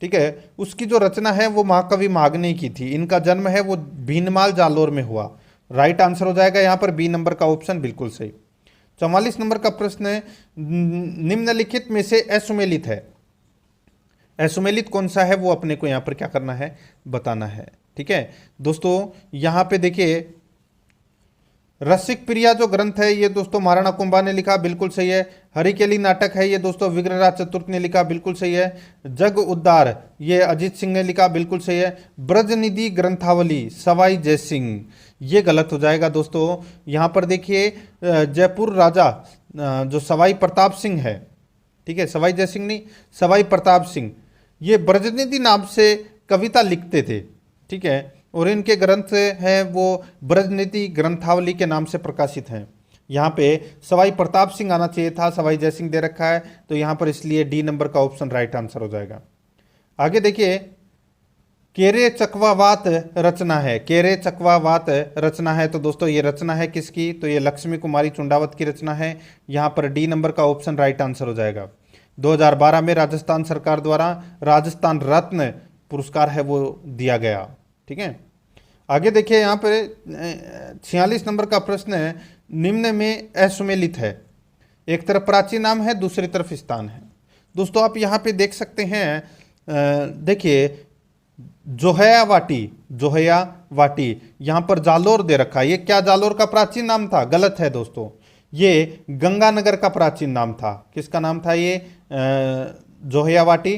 ठीक है, उसकी जो रचना है वो महाकवि माघ ने की थी। इनका जन्म है वो भीनमाल जालोर में हुआ। राइट आंसर हो जाएगा यहाँ पर बी नंबर का ऑप्शन बिल्कुल सही। 44 नंबर का प्रश्न है, निम्नलिखित में से असुमेलित है, असुमेलित कौन सा है वो अपने को यहाँ पर क्या करना है, बताना है। ठीक है दोस्तों, यहाँ पे देखिए, रसिक प्रिया जो ग्रंथ है ये दोस्तों महाराणा कुंभा ने लिखा, बिल्कुल सही है। हरिकेली नाटक है ये दोस्तों विग्रहराज चतुर्थ ने लिखा, बिल्कुल सही है। जग उद्धार ये अजीत सिंह ने लिखा, बिल्कुल सही है। ब्रजनिधि ग्रंथावली सवाई जयसिंह, ये गलत हो जाएगा दोस्तों। यहाँ पर देखिए, जयपुर राजा जो सवाई प्रताप सिंह है, ठीक है, सवाई जयसिंह नहीं, सवाई प्रताप सिंह, ये ब्रजनिधि नाम से कविता लिखते थे। ठीक है, और इनके ग्रंथ हैं वो ब्रजनीति ग्रंथावली के नाम से प्रकाशित हैं। यहाँ पे सवाई प्रताप सिंह आना चाहिए था, सवाई जयसिंह दे रखा है, तो यहाँ पर इसलिए डी नंबर का ऑप्शन राइट आंसर हो जाएगा। आगे देखिए, केरे चकवावात रचना है, केरे चकवावात रचना है, तो दोस्तों ये रचना है किसकी? तो ये लक्ष्मी कुमारी चुंडावत की रचना है। यहाँ पर डी नंबर का ऑप्शन राइट आंसर हो जाएगा। 2012 में राजस्थान सरकार द्वारा राजस्थान रत्न पुरस्कार है वो दिया गया। ठीक है, आगे देखिए, यहाँ पर 46 नंबर का प्रश्न है, निम्न में असुमेलित है, एक तरफ प्राचीन नाम है, दूसरी तरफ स्थान है। दोस्तों आप यहाँ पे देख सकते हैं, देखिए जोहया वाटी, जोहया वाटी, यहाँ पर जालोर दे रखा है, ये क्या जालोर का प्राचीन नाम था? गलत है दोस्तों, ये गंगानगर का प्राचीन नाम था। किसका नाम था ये? जोहया वाटी,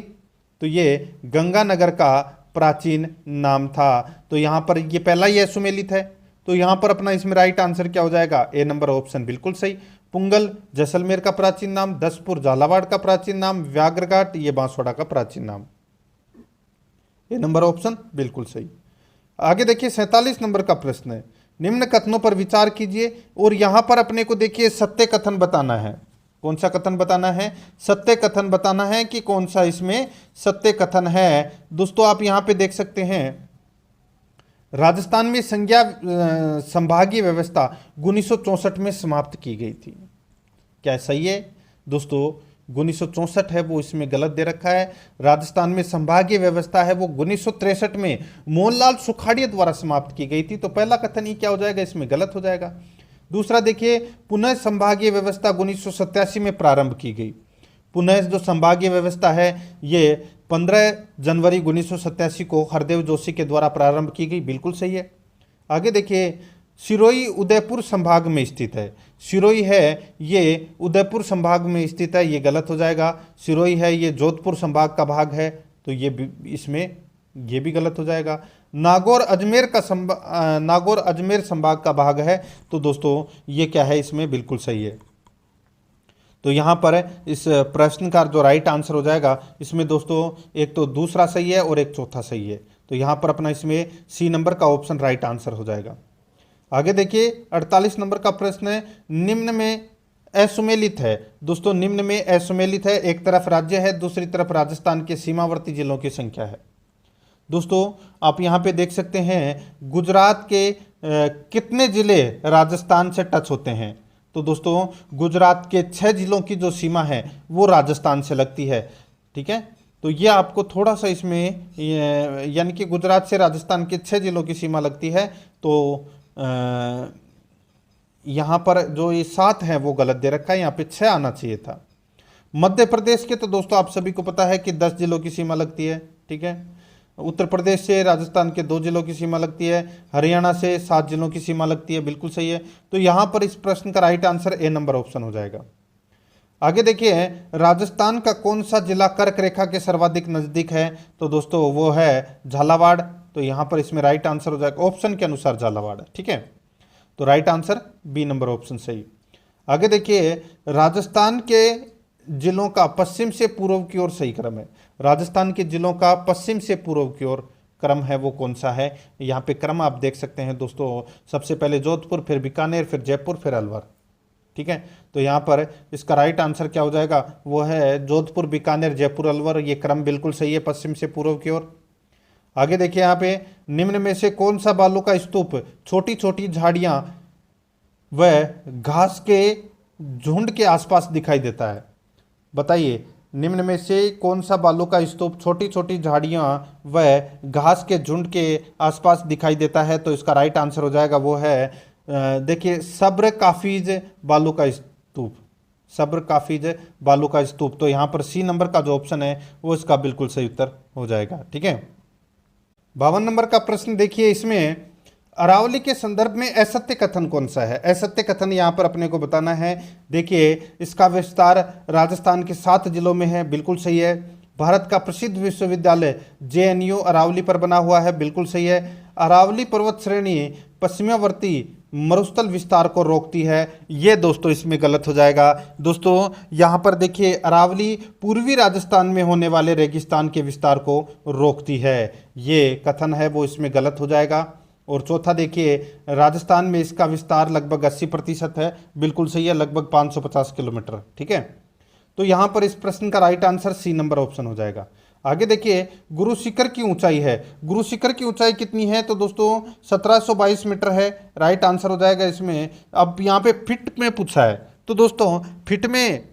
तो ये गंगानगर का प्राचीन नाम था। तो यहाँ पर ये पहला ही सुमेलित है, तो यहाँ पर अपना इसमें राइट आंसर क्या हो जाएगा? ए नंबर ऑप्शन बिल्कुल सही। पुंगल जैसलमेर का प्राचीन नाम, दसपुर झालावाड़ का प्राचीन नाम, व्याघ्रघाट ये बांसवाड़ा का प्राचीन नाम, ए नंबर ऑप्शन बिल्कुल सही। आगे देखिए 47 नंबर का प्रश्न है, निम्न कथनों पर विचार कीजिए और यहां पर अपने को देखिए सत्य कथन बताना है। कौन सा कथन बताना है? सत्य कथन बताना है कि कौन सा इसमें सत्य कथन है। दोस्तों आप यहां पे देख सकते हैं, राजस्थान में संज्ञा संभागीय व्यवस्था 1964 में समाप्त की गई थी। क्या सही है दोस्तों? 1964 है वो इसमें गलत दे रखा है। राजस्थान में संभागीय व्यवस्था है वो 1963 में मोहनलाल सुखाड़िया द्वारा समाप्त की गई थी। तो पहला कथन ही क्या हो जाएगा? इसमें गलत हो जाएगा। दूसरा देखिए, पुनः संभागीय व्यवस्था 1987 में प्रारंभ की गई। पुनः जो संभागीय व्यवस्था है ये 15 जनवरी 1987 को हरदेव जोशी के द्वारा प्रारंभ की गई, बिल्कुल सही है। आगे देखिए, सिरोही उदयपुर संभाग में स्थित है। सिरोही है ये उदयपुर संभाग में स्थित है, ये गलत हो जाएगा। सिरोही है ये जोधपुर संभाग का भाग है, तो इसमें ये भी गलत हो जाएगा। नागौर अजमेर संभाग का भाग है, तो दोस्तों ये क्या है, इसमें बिल्कुल सही है। तो यहाँ पर इस प्रश्न का जो राइट आंसर हो जाएगा, इसमें दोस्तों एक तो दूसरा सही है और एक चौथा सही है। तो यहाँ पर अपना इसमें सी नंबर का ऑप्शन राइट आंसर हो जाएगा। आगे देखिए 48 नंबर का प्रश्न है, निम्न में असुमेलित है। दोस्तों निम्न में असुमेलित है, एक तरफ राज्य है, दूसरी तरफ राजस्थान के सीमावर्ती जिलों की संख्या है। दोस्तों आप यहाँ पे देख सकते हैं गुजरात के कितने जिले राजस्थान से टच होते हैं। तो दोस्तों गुजरात के 6 जिलों की जो सीमा है वो राजस्थान से लगती है। ठीक है, तो ये आपको थोड़ा सा इसमें यानी कि गुजरात से राजस्थान के 6 जिलों की सीमा लगती है। तो यहाँ पर जो ये 7 है वो गलत दे रखा है, यहाँ पे 6 आना चाहिए था। मध्य प्रदेश के तो दोस्तों आप सभी को पता है कि 10 जिलों की सीमा लगती है। ठीक है, उत्तर प्रदेश से राजस्थान के 2 जिलों की सीमा लगती है, हरियाणा से 7 जिलों की सीमा लगती है, बिल्कुल सही है। तो यहाँ पर इस प्रश्न का right answer A number option हो जाएगा। आगे देखिए राजस्थान का कौन सा जिला कर्क रेखा के सर्वाधिक नजदीक है। तो दोस्तों वो है झालावाड़। तो यहाँ पर इसमें राइट आंसर हो जाएगा ऑप्शन के अनुसार झालावाड़। ठीक है, तो right answer B number option सही। आगे देखिए राजस्थान के जिलों का पश्चिम से पूर्व की ओर सही क्रम है। राजस्थान के जिलों का पश्चिम से पूर्व की ओर क्रम है वो कौन सा है। यहाँ पे क्रम आप देख सकते हैं दोस्तों, सबसे पहले जोधपुर, फिर बीकानेर, फिर जयपुर, फिर अलवर। ठीक है, तो यहाँ पर इसका राइट आंसर क्या हो जाएगा, वो है जोधपुर, बीकानेर, जयपुर, अलवर। ये क्रम बिल्कुल सही है पश्चिम से पूर्व की ओर। आगे देखिए यहाँ पे निम्न में से कौन सा बालू का स्तूप छोटी छोटी झाड़ियां व घास के झुंड के आसपास दिखाई देता है। बताइए निम्न में से कौन सा बालू का स्तूप छोटी छोटी झाड़ियां व घास के झुंड के आसपास दिखाई देता है। तो इसका राइट आंसर हो जाएगा वो है देखिए सब्र काफिज बालू का स्तूप। सब्र काफिज बालू का स्तूप। तो यहाँ पर सी नंबर का जो ऑप्शन है वो इसका बिल्कुल सही उत्तर हो जाएगा। ठीक है, 52 नंबर का प्रश्न देखिए, इसमें अरावली के संदर्भ में असत्य कथन कौन सा है। असत्य कथन यहाँ पर अपने को बताना है। देखिए इसका विस्तार राजस्थान के 7 जिलों में है, बिल्कुल सही है। भारत का प्रसिद्ध विश्वविद्यालय JNU अरावली पर बना हुआ है, बिल्कुल सही है। अरावली पर्वत श्रेणी पश्चिमावर्ती मरुस्थल विस्तार को रोकती है, ये दोस्तों इसमें गलत हो जाएगा। दोस्तों यहाँ पर देखिए अरावली पूर्वी राजस्थान में होने वाले रेगिस्तान के विस्तार को रोकती है, ये कथन है वो इसमें गलत हो जाएगा। और चौथा देखिए राजस्थान में इसका विस्तार लगभग 80% है, बिल्कुल सही है, लगभग 550 किलोमीटर। ठीक है, तो यहाँ पर इस प्रश्न का right answer C number option हो जाएगा। आगे देखिए गुरु शिखर की ऊंचाई है। गुरु शिखर की ऊंचाई कितनी है। तो दोस्तों 1722 मीटर है, राइट आंसर हो जाएगा इसमें। अब यहाँ पे फिट में पूछा है, तो दोस्तों फिट में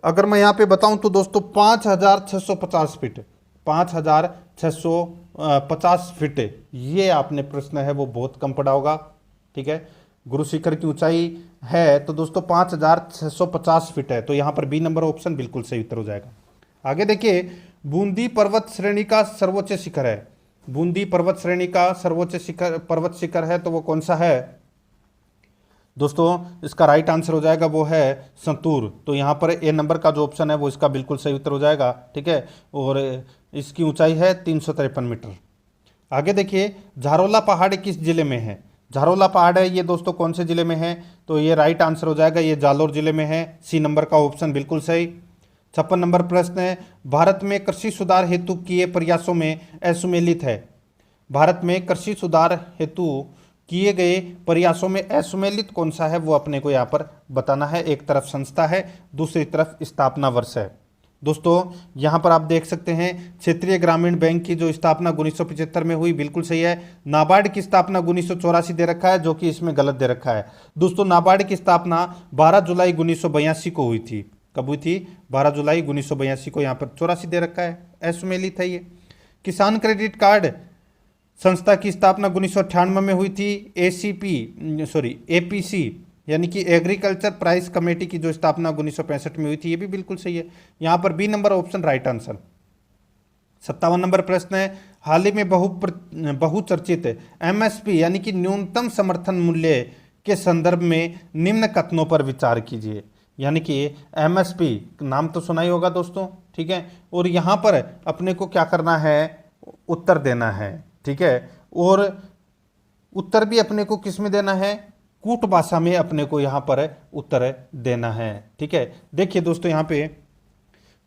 अगर मैं यहाँ पे बताऊं तो दोस्तों 5650 फीट, 5650 फीट ये आपने प्रश्न है वो बहुत कम पड़ा होगा। ठीक है, गुरु शिखर की ऊंचाई है तो दोस्तों 5650 फीट है, तो यहाँ पर बी नंबर ऑप्शन बिल्कुल सही उत्तर हो जाएगा। आगे देखिए बूंदी पर्वत श्रेणी का सर्वोच्च शिखर है। बूंदी पर्वत श्रेणी का सर्वोच्च शिखर पर्वत शिखर है तो वो कौन सा है। दोस्तों इसका राइट आंसर हो जाएगा वो है संतूर। तो यहाँ पर ए नंबर का जो ऑप्शन है वो इसका बिल्कुल सही उत्तर हो जाएगा। ठीक है, और इसकी ऊंचाई है 353 मीटर। आगे देखिए झारोला पहाड़ किस जिले में है। झारोला पहाड़ है ये दोस्तों कौन से जिले में है। तो ये राइट आंसर हो जाएगा, ये जालोर जिले में है, सी नंबर का ऑप्शन बिल्कुल सही। 56 नंबर प्रश्न है, भारत में कृषि सुधार हेतु किए प्रयासों में असुमेलित है। भारत में कृषि सुधार हेतु किए गए प्रयासों में असुमेलित कौन सा है वो अपने को यहाँ पर बताना है। एक तरफ संस्था है, दूसरी तरफ स्थापना वर्ष है। दोस्तों यहाँ पर आप देख सकते हैं क्षेत्रीय ग्रामीण बैंक की जो स्थापना 1975 में हुई, बिल्कुल सही है। नाबार्ड की स्थापना 1984 दे रखा है, जो कि इसमें गलत दे रखा है। दोस्तों नाबार्ड की स्थापना 12 जुलाई 1982 को हुई थी। कब हुई थी, 12 जुलाई 1982 को, यहाँ पर 84 दे रखा है, असुमेलित है ये। किसान क्रेडिट कार्ड संस्था की स्थापना 1998 में हुई थी। APC यानी कि एग्रीकल्चर प्राइस कमेटी की जो स्थापना 1965 में हुई थी, ये भी बिल्कुल सही है। यहाँ पर B number option right answer. 57 number प्रश्न है, हाल ही में बहुचर्चित एमएसपी यानी कि न्यूनतम समर्थन मूल्य के संदर्भ में निम्न कथनों पर विचार कीजिए। यानी कि एमएसपी नाम तो सुना ही होगा दोस्तों, ठीक है, और यहाँ पर अपने को क्या करना है, उत्तर देना है, ठीक है, और उत्तर भी अपने को किस में देना है, कूट भाषा में अपने को यहाँ पर उत्तर देना है, ठीक है। देखिए दोस्तों, यहाँ पे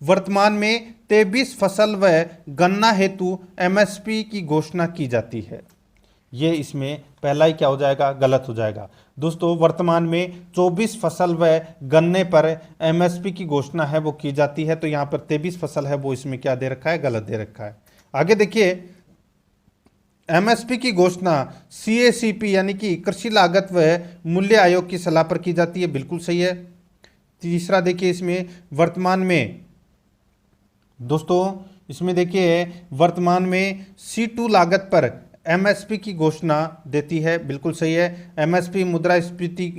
वर्तमान में 23 फसल व गन्ना हेतु एमएसपी की घोषणा की जाती है। ये इसमें पहला ही क्या हो जाएगा, गलत हो जाएगा दोस्तों। वर्तमान में 24 फसल व गन्ने पर एमएसपी की घोषणा है वो की जाती है, तो यहाँ पर 23 फसल है वो इसमें क्या दे रखा है, गलत दे रखा है। आगे देखिए, एमएसपी की घोषणा सीएसीपी यानी कि कृषि लागत व मूल्य आयोग की सलाह पर की जाती है, बिल्कुल सही है। तीसरा देखिए, इसमें वर्तमान में दोस्तों, इसमें देखिए वर्तमान में C2 लागत पर एमएसपी की घोषणा देती है, बिल्कुल सही है। एमएसपी मुद्रास्फीति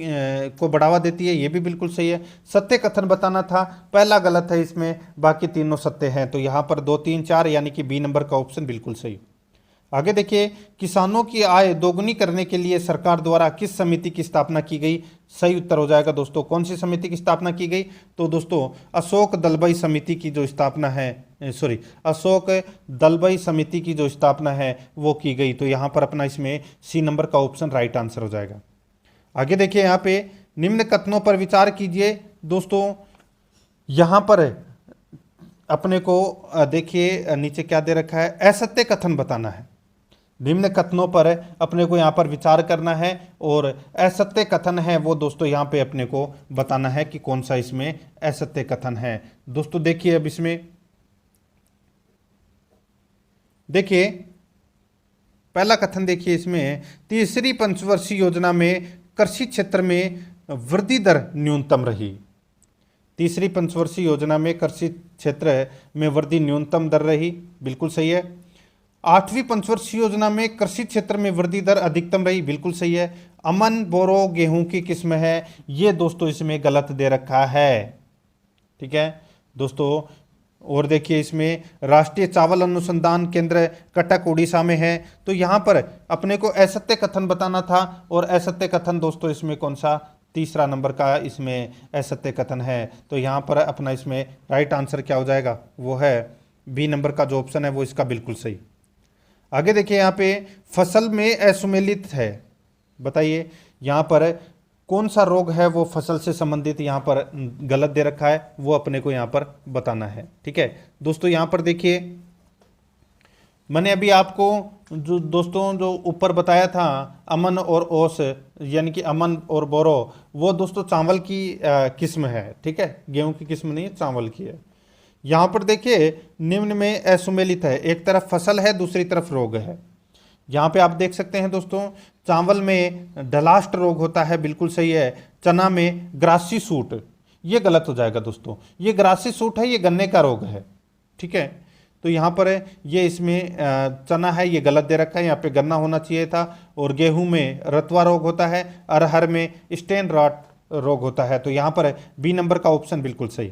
को बढ़ावा देती है, ये भी बिल्कुल सही है। सत्य कथन बताना था, पहला गलत है इसमें, बाकी तीनों सत्य हैं, तो यहाँ पर 2, 3, 4 यानी कि बी नंबर का ऑप्शन बिल्कुल सही। आगे देखिए, किसानों की आय दोगुनी करने के लिए सरकार द्वारा किस समिति की स्थापना की गई, सही उत्तर हो जाएगा दोस्तों। कौन सी समिति की स्थापना की गई, तो दोस्तों अशोक दलबई समिति की जो स्थापना है, अशोक दलबई समिति की जो स्थापना है वो की गई, तो यहाँ पर अपना इसमें सी नंबर का ऑप्शन राइट आंसर हो जाएगा। आगे देखिए, यहाँ पे निम्न कथनों पर विचार कीजिए दोस्तों। यहाँ पर अपने को देखिए नीचे क्या दे रखा है, असत्य कथन बताना है। निम्न कथनों पर अपने को यहाँ पर विचार करना है, और असत्य कथन है वो दोस्तों यहाँ पे अपने को बताना है कि कौन सा इसमें असत्य कथन है। दोस्तों देखिए, अब इसमें देखिए पहला कथन देखिए, इसमें तीसरी पंचवर्षीय योजना में कृषि क्षेत्र में वृद्धि दर न्यूनतम रही। तीसरी पंचवर्षीय योजना में कृषि क्षेत्र में वृद्धि न्यूनतम दर रही, बिल्कुल सही है। 8वीं पंचवर्षीय योजना में कृषि क्षेत्र में वृद्धि दर अधिकतम रही, बिल्कुल सही है। अमन बोरो गेहूं की किस्म है, ये दोस्तों इसमें गलत दे रखा है, ठीक है दोस्तों। और देखिए, इसमें राष्ट्रीय चावल अनुसंधान केंद्र कटक उड़ीसा में है, तो यहाँ पर अपने को असत्य कथन बताना था, और असत्य कथन दोस्तों इसमें कौन सा, तीसरा नंबर का इसमें असत्य कथन है, तो यहाँ पर अपना इसमें राइट आंसर क्या हो जाएगा, वो है बी नंबर का जो ऑप्शन है वो इसका बिल्कुल सही। आगे देखिए, यहाँ पे फसल में असुमेलित है, बताइए यहाँ पर कौन सा रोग है वो फसल से संबंधित यहाँ पर गलत दे रखा है, वो अपने को यहाँ पर बताना है, ठीक है दोस्तों। यहाँ पर देखिए, मैंने अभी आपको जो दोस्तों जो ऊपर बताया था अमन और ओस यानी कि अमन और बोरो, वो दोस्तों चावल की किस्म है, ठीक है, गेहूं की किस्म नहीं है, चावल की है। यहाँ पर देखिए निम्न में असुमेलित है, एक तरफ फसल है दूसरी तरफ रोग है। यहाँ पे आप देख सकते हैं दोस्तों, चावल में ढलास्ट रोग होता है, बिल्कुल सही है। चना में ग्रासी सूट, ये गलत हो जाएगा दोस्तों, ये ग्रासी सूट है, ये गन्ने का रोग है, ठीक है। तो यहाँ पर ये इसमें चना है, ये गलत दे रखा है, यहाँ पे गन्ना होना चाहिए था। और गेहूं में रतवा रोग होता है, अरहर में स्टेन रॉट रोग होता है, तो यहाँ पर बी नंबर का ऑप्शन बिल्कुल सही।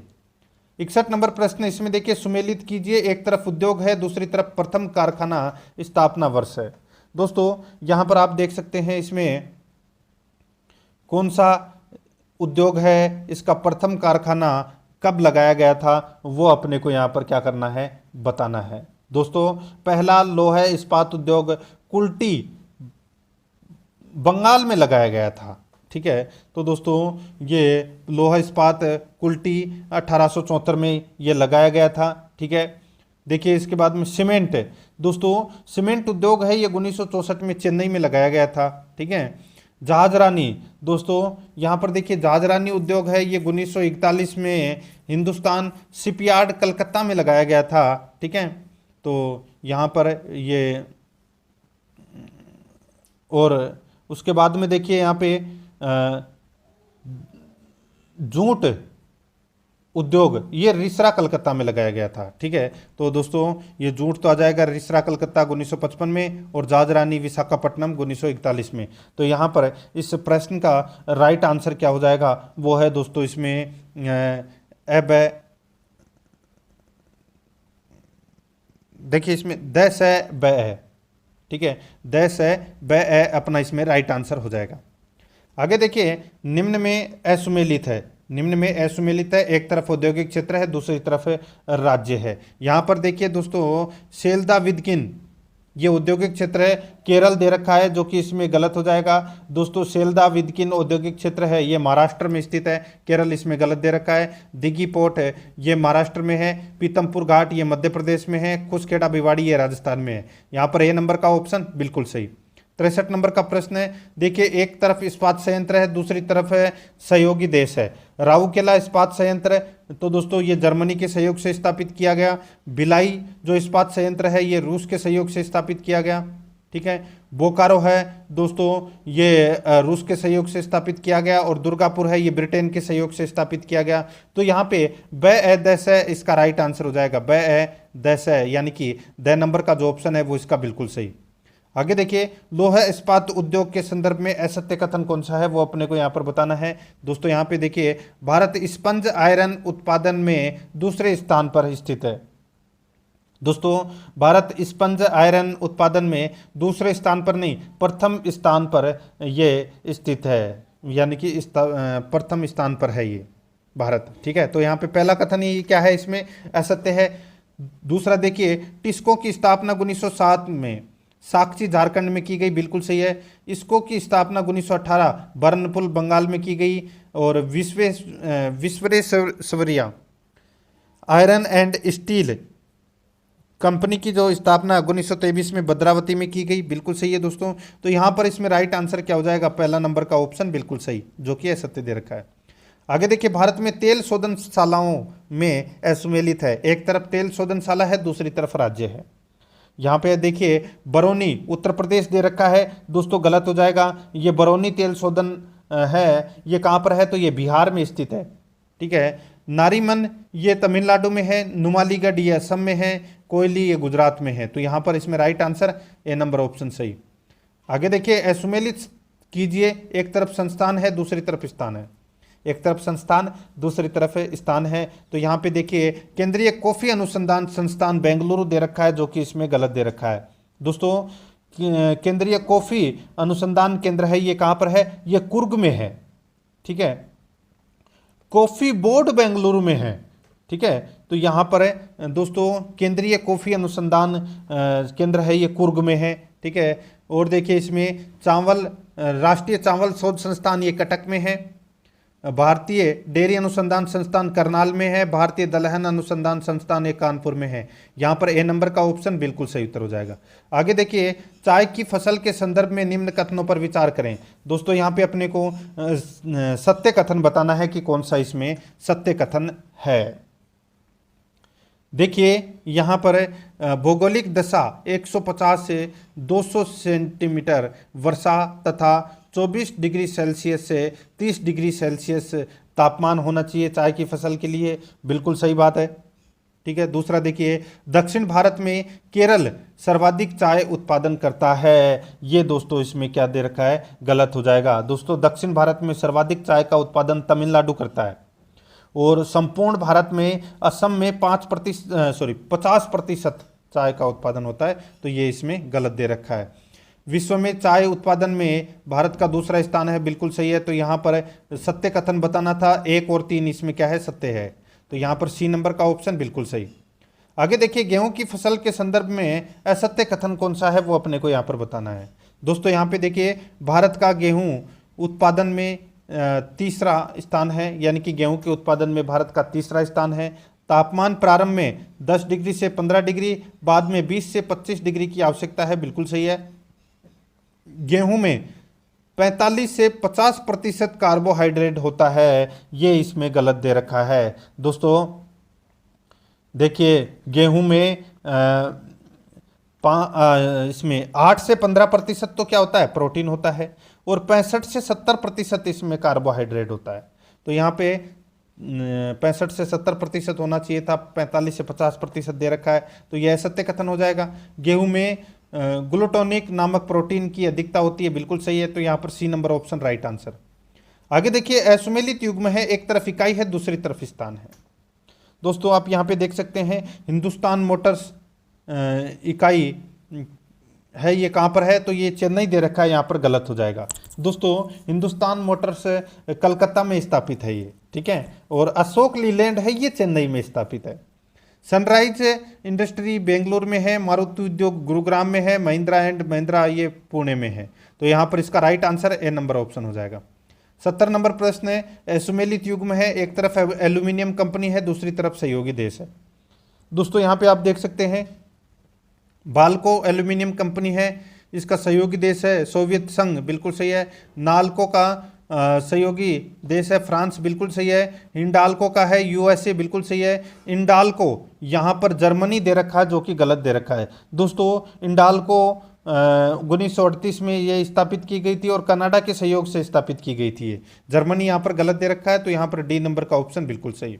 61 नंबर प्रश्न, इसमें देखिए सुमेलित कीजिए, एक तरफ उद्योग है दूसरी तरफ प्रथम कारखाना स्थापना वर्ष है। दोस्तों यहाँ पर आप देख सकते हैं इसमें कौन सा उद्योग है, इसका प्रथम कारखाना कब लगाया गया था, वो अपने को यहाँ पर क्या करना है, बताना है। दोस्तों पहला लोहा इस्पात उद्योग कुल्टी बंगाल में लगाया गया था, ठीक है। तो दोस्तों ये लोहा इस्पात कुल्टी 1874 में ये लगाया गया था, ठीक है। देखिए इसके बाद में सीमेंट, दोस्तों सीमेंट उद्योग है, ये 1964 में चेन्नई में लगाया गया था, ठीक है। जहाजरानी, दोस्तों यहाँ पर देखिए जहाजरानी उद्योग है, ये 1941 में हिंदुस्तान शिपयार्ड कलकत्ता में लगाया गया था, ठीक है। तो यहाँ पर ये, और उसके बाद में देखिए यहाँ पे जूट उद्योग, ये रिसरा कलकत्ता में लगाया गया था, ठीक है। तो दोस्तों ये जूट तो आ जाएगा रिसरा कलकत्ता 1955 में, और जहाजरानी विशाखापट्टनम 1941 में। तो यहाँ पर इस प्रश्न का राइट आंसर क्या हो जाएगा, वो है दोस्तों इसमें देखिए इसमें द से ब है, ठीक है, द से ब है अपना इसमें राइट आंसर हो जाएगा। आगे देखिए निम्न में असुमेलित है, निम्न में असुमेलित है, एक तरफ औद्योगिक क्षेत्र है, दूसरी तरफ राज्य है। यहाँ पर देखिए दोस्तों सेल्दा विदकिन ये औद्योगिक क्षेत्र है, केरल दे रखा है जो कि इसमें गलत हो जाएगा। दोस्तों सेल्दा विदकिन औद्योगिक क्षेत्र है, ये महाराष्ट्र में स्थित है, केरल इसमें गलत दे रखा है। दिघी पोर्ट है, ये महाराष्ट्र में है। पीतमपुर घाट ये मध्य प्रदेश में है। कुसखेड़ा भिवाड़ी ये राजस्थान में है। यहाँ पर ए नंबर का ऑप्शन बिल्कुल सही। 63 नंबर का प्रश्न है, देखिए एक तरफ इस्पात संयंत्र है, दूसरी तरफ है सहयोगी देश है। राउरकेला इस्पात संयंत्र है, तो दोस्तों ये जर्मनी के सहयोग से स्थापित किया गया। भिलाई जो इस्पात संयंत्र है ये रूस के सहयोग से स्थापित किया गया, ठीक है। बोकारो है दोस्तों ये रूस के सहयोग से स्थापित किया गया, और दुर्गापुर है ये ब्रिटेन के सहयोग से स्थापित किया गया। तो यहाँ पे ब ए दस है इसका राइट आंसर हो जाएगा, ब ए दस है, यानी कि द नंबर का जो ऑप्शन है वो इसका बिल्कुल सही। आगे देखिए लोहा इस्पात उद्योग के संदर्भ में असत्य कथन कौन सा है वो अपने को यहाँ पर बताना है। दोस्तों यहाँ पे देखिए भारत स्पंज आयरन उत्पादन में दूसरे स्थान पर स्थित है। दोस्तों भारत स्पंज आयरन उत्पादन में दूसरे स्थान पर नहीं, प्रथम स्थान पर ये स्थित है, यानी कि प्रथम स्थान पर है ये भारत, ठीक है। तो यहाँ पे पहला कथन ये क्या है, इसमें असत्य है। दूसरा देखिए टिस्को की स्थापना 1907 में साक्षी झारखंड में की गई, बिल्कुल सही है। इसको की स्थापना 1918 बर्नपुल बंगाल में की गई। और Visvesvaraya iron and steel company की जो स्थापना 1923 में भद्रावती में की गई, बिल्कुल सही है दोस्तों। तो यहाँ पर इसमें राइट आंसर क्या हो जाएगा, पहला नंबर का ऑप्शन बिल्कुल सही, जो कि असत्य दे रखा है। आगे देखिए भारत में तेल शोधनशालाओं में असुमेलित है, एक तरफ तेल शोधनशाला है, दूसरी तरफ राज्य है। यहाँ पे देखिए बरौनी उत्तर प्रदेश दे रखा है, दोस्तों गलत हो जाएगा। ये बरौनी तेल शोधन है, ये कहाँ पर है, तो ये बिहार में स्थित है, ठीक है। नारीमन ये तमिलनाडु में है, नुमालीगढ़ ये असम में है, कोयली ये गुजरात में है। तो यहाँ पर इसमें right answer A number option सही। आगे देखिए असुमेलित कीजिए, एक तरफ संस्थान है, दूसरी तरफ स्थान है, एक तरफ संस्थान दूसरी तरफ स्थान है। तो यहाँ पे देखिए केंद्रीय कॉफी अनुसंधान संस्थान बेंगलुरु दे रखा है, जो कि इसमें गलत दे रखा है। दोस्तों केंद्रीय कॉफी अनुसंधान केंद्र है, ये कहाँ पर है, ये कुर्ग में है, ठीक है। कॉफी बोर्ड बेंगलुरु में है, ठीक है। तो यहाँ पर है दोस्तों केंद्रीय कॉफी अनुसंधान केंद्र है, ये कुर्ग में है, ठीक है। और देखिए इसमें चावल राष्ट्रीय चावल शोध संस्थान ये कटक में है। भारतीय डेयरी अनुसंधान संस्थान करनाल में है। भारतीय दलहन अनुसंधान संस्थान एक कानपुर में है। यहाँ पर ए नंबर का ऑप्शन बिल्कुल सही उत्तर हो जाएगा। आगे देखिए चाय की फसल के संदर्भ में निम्न कथनों पर विचार करें। दोस्तों यहाँ पे अपने को सत्य कथन बताना है कि कौन सा इसमें सत्य कथन है। देखिए यहाँ पर भौगोलिक दशा 150 से 200 सेंटीमीटर वर्षा तथा 24 डिग्री सेल्सियस से 30 डिग्री सेल्सियस तापमान होना चाहिए चाय की फसल के लिए, बिल्कुल सही बात है, ठीक है। दूसरा देखिए दक्षिण भारत में केरल सर्वाधिक चाय उत्पादन करता है, ये दोस्तों इसमें क्या दे रखा है, गलत हो जाएगा। दोस्तों दक्षिण भारत में सर्वाधिक चाय का उत्पादन तमिलनाडु करता है, और संपूर्ण भारत में असम में 50% चाय का उत्पादन होता है, तो ये इसमें गलत दे रखा है। विश्व में चाय उत्पादन में भारत का दूसरा स्थान है, बिल्कुल सही है। तो यहाँ पर सत्य कथन बताना था, 1 और 3 इसमें क्या है, सत्य है। तो यहाँ पर सी नंबर का ऑप्शन बिल्कुल सही। आगे देखिए गेहूं की फसल के संदर्भ में असत्य कथन कौन सा है वो अपने को यहाँ पर बताना है। दोस्तों यहाँ पे देखिए भारत का गेहूं उत्पादन में तीसरा स्थान है, यानी कि गेहूं के उत्पादन में भारत का तीसरा स्थान है। तापमान प्रारंभ में 10 डिग्री से 15 डिग्री, बाद में 20 से 25 डिग्री की आवश्यकता है, बिल्कुल सही है। गेहूं में 45 से 50% कार्बोहाइड्रेट होता है, ये इसमें गलत दे रखा है। दोस्तों देखिए गेहूं में इसमें 8 से 15% तो क्या होता है, प्रोटीन होता है, और 65 से 70% इसमें कार्बोहाइड्रेट होता है। तो यहाँ पे 65 से 70% होना चाहिए था, 45 से 50% दे रखा है, तो यह सत्य कथन हो जाएगा। गेहूं में ग्लूटोनिक नामक प्रोटीन की अधिकता होती है, बिल्कुल सही है। तो यहाँ पर C number option right answer. आगे देखिए असुमेलित युग्म है, एक तरफ इकाई है, दूसरी तरफ स्थान है। दोस्तों आप यहाँ पे देख सकते हैं हिंदुस्तान मोटर्स इकाई है ये कहाँ पर है, तो ये चेन्नई दे रखा है, यहाँ पर गलत हो जाएगा। दोस्तों हिंदुस्तान मोटर्स कलकत्ता में स्थापित है ये, ठीक है, और अशोक लीलैंड है ये चेन्नई में स्थापित है। सनराइज इंडस्ट्री बेंगलोर में है, मारुति उद्योग गुरुग्राम में है, महिंद्रा एंड महिंद्रा ये पुणे में है। तो यहाँ पर इसका right answer A number option हो जाएगा। 70 नंबर प्रश्न है, सुमेलित युग में है, एक तरफ एल्यूमिनियम कंपनी है, दूसरी तरफ सहयोगी देश है। दोस्तों यहाँ पे आप देख सकते हैं बाल्को एल्यूमिनियम कंपनी है, इसका सहयोगी देश है सोवियत संघ, बिल्कुल सही है। नाल्को का सहयोगी देश है फ्रांस, बिल्कुल सही है। हिंडाल्को का है यूएसए, बिल्कुल सही है। इंडाल्को यहाँ पर जर्मनी दे रखा है, जो कि गलत दे रखा है। दोस्तों इंडाल्को 1938 में ये स्थापित की गई थी और कनाडा के सहयोग से स्थापित की गई थी। जर्मनी यहाँ पर गलत दे रखा है, तो यहाँ पर डी नंबर का ऑप्शन बिल्कुल सही।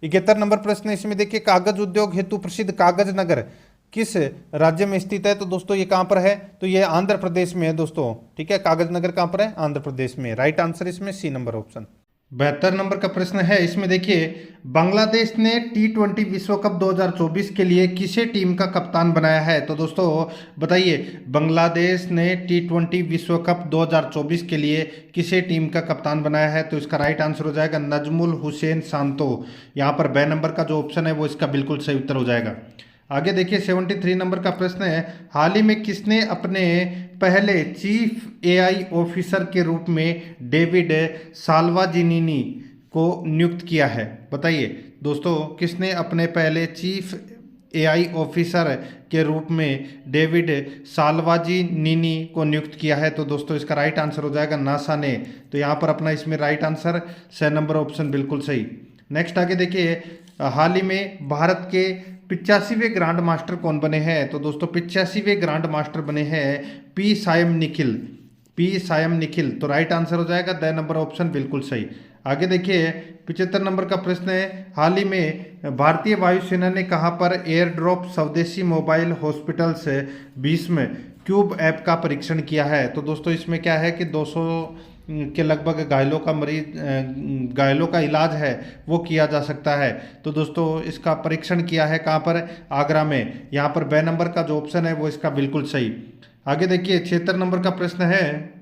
71 नंबर प्रश्न है, इसमें देखिए कागज उद्योग हेतु प्रसिद्ध कागज नगर किस राज्य में स्थित है। तो दोस्तों ये कहाँ पर है, तो ये आंध्र प्रदेश में है दोस्तों, ठीक है। कागज नगर कहाँ पर है, आंध्र प्रदेश में। राइट आंसर इसमें सी नंबर ऑप्शन। 72 नंबर का प्रश्न है, इसमें देखिए बांग्लादेश ने T20 विश्व कप 2024 के लिए किसे टीम का कप्तान बनाया है। तो दोस्तों बताइए, बांग्लादेश ने T20 विश्व कप 2024 के लिए किसे टीम का कप्तान बनाया है। तो इसका राइट आंसर हो जाएगा नजमुल हुसैन शांतो। यहाँ पर बे नंबर का जो ऑप्शन है वो इसका बिल्कुल सही उत्तर हो जाएगा। आगे देखिए 73 नंबर का प्रश्न है, हाल ही में किसने अपने पहले चीफ एआई ऑफिसर के रूप में डेविड साल्वाजिनी को नियुक्त किया है। बताइए दोस्तों, किसने अपने पहले चीफ एआई ऑफिसर के रूप में डेविड साल्वाजिनी को नियुक्त किया है। तो दोस्तों इसका राइट आंसर हो जाएगा नासा ने। तो यहाँ पर अपना इसमें right answer C number option बिल्कुल सही। नेक्स्ट आगे देखिए, हाल ही में भारत के 85वें ग्रांड मास्टर कौन बने हैं। तो दोस्तों 85वें ग्रांड मास्टर बने हैं पी सायम निखिल। तो राइट आंसर हो जाएगा द नंबर ऑप्शन बिल्कुल सही। आगे देखिए 75 नंबर का प्रश्न है, हाल ही में भारतीय वायुसेना ने कहां पर एयर ड्रॉप स्वदेशी मोबाइल हॉस्पिटल्स 20 में क्यूब ऐप का परीक्षण किया है। तो दोस्तों इसमें क्या है कि 200 के लगभग घायलों का इलाज है वो किया जा सकता है। तो दोस्तों इसका परीक्षण किया है कहाँ पर, आगरा में। यहाँ पर बे नंबर का जो ऑप्शन है वो इसका बिल्कुल सही। आगे देखिए 76 नंबर का प्रश्न है,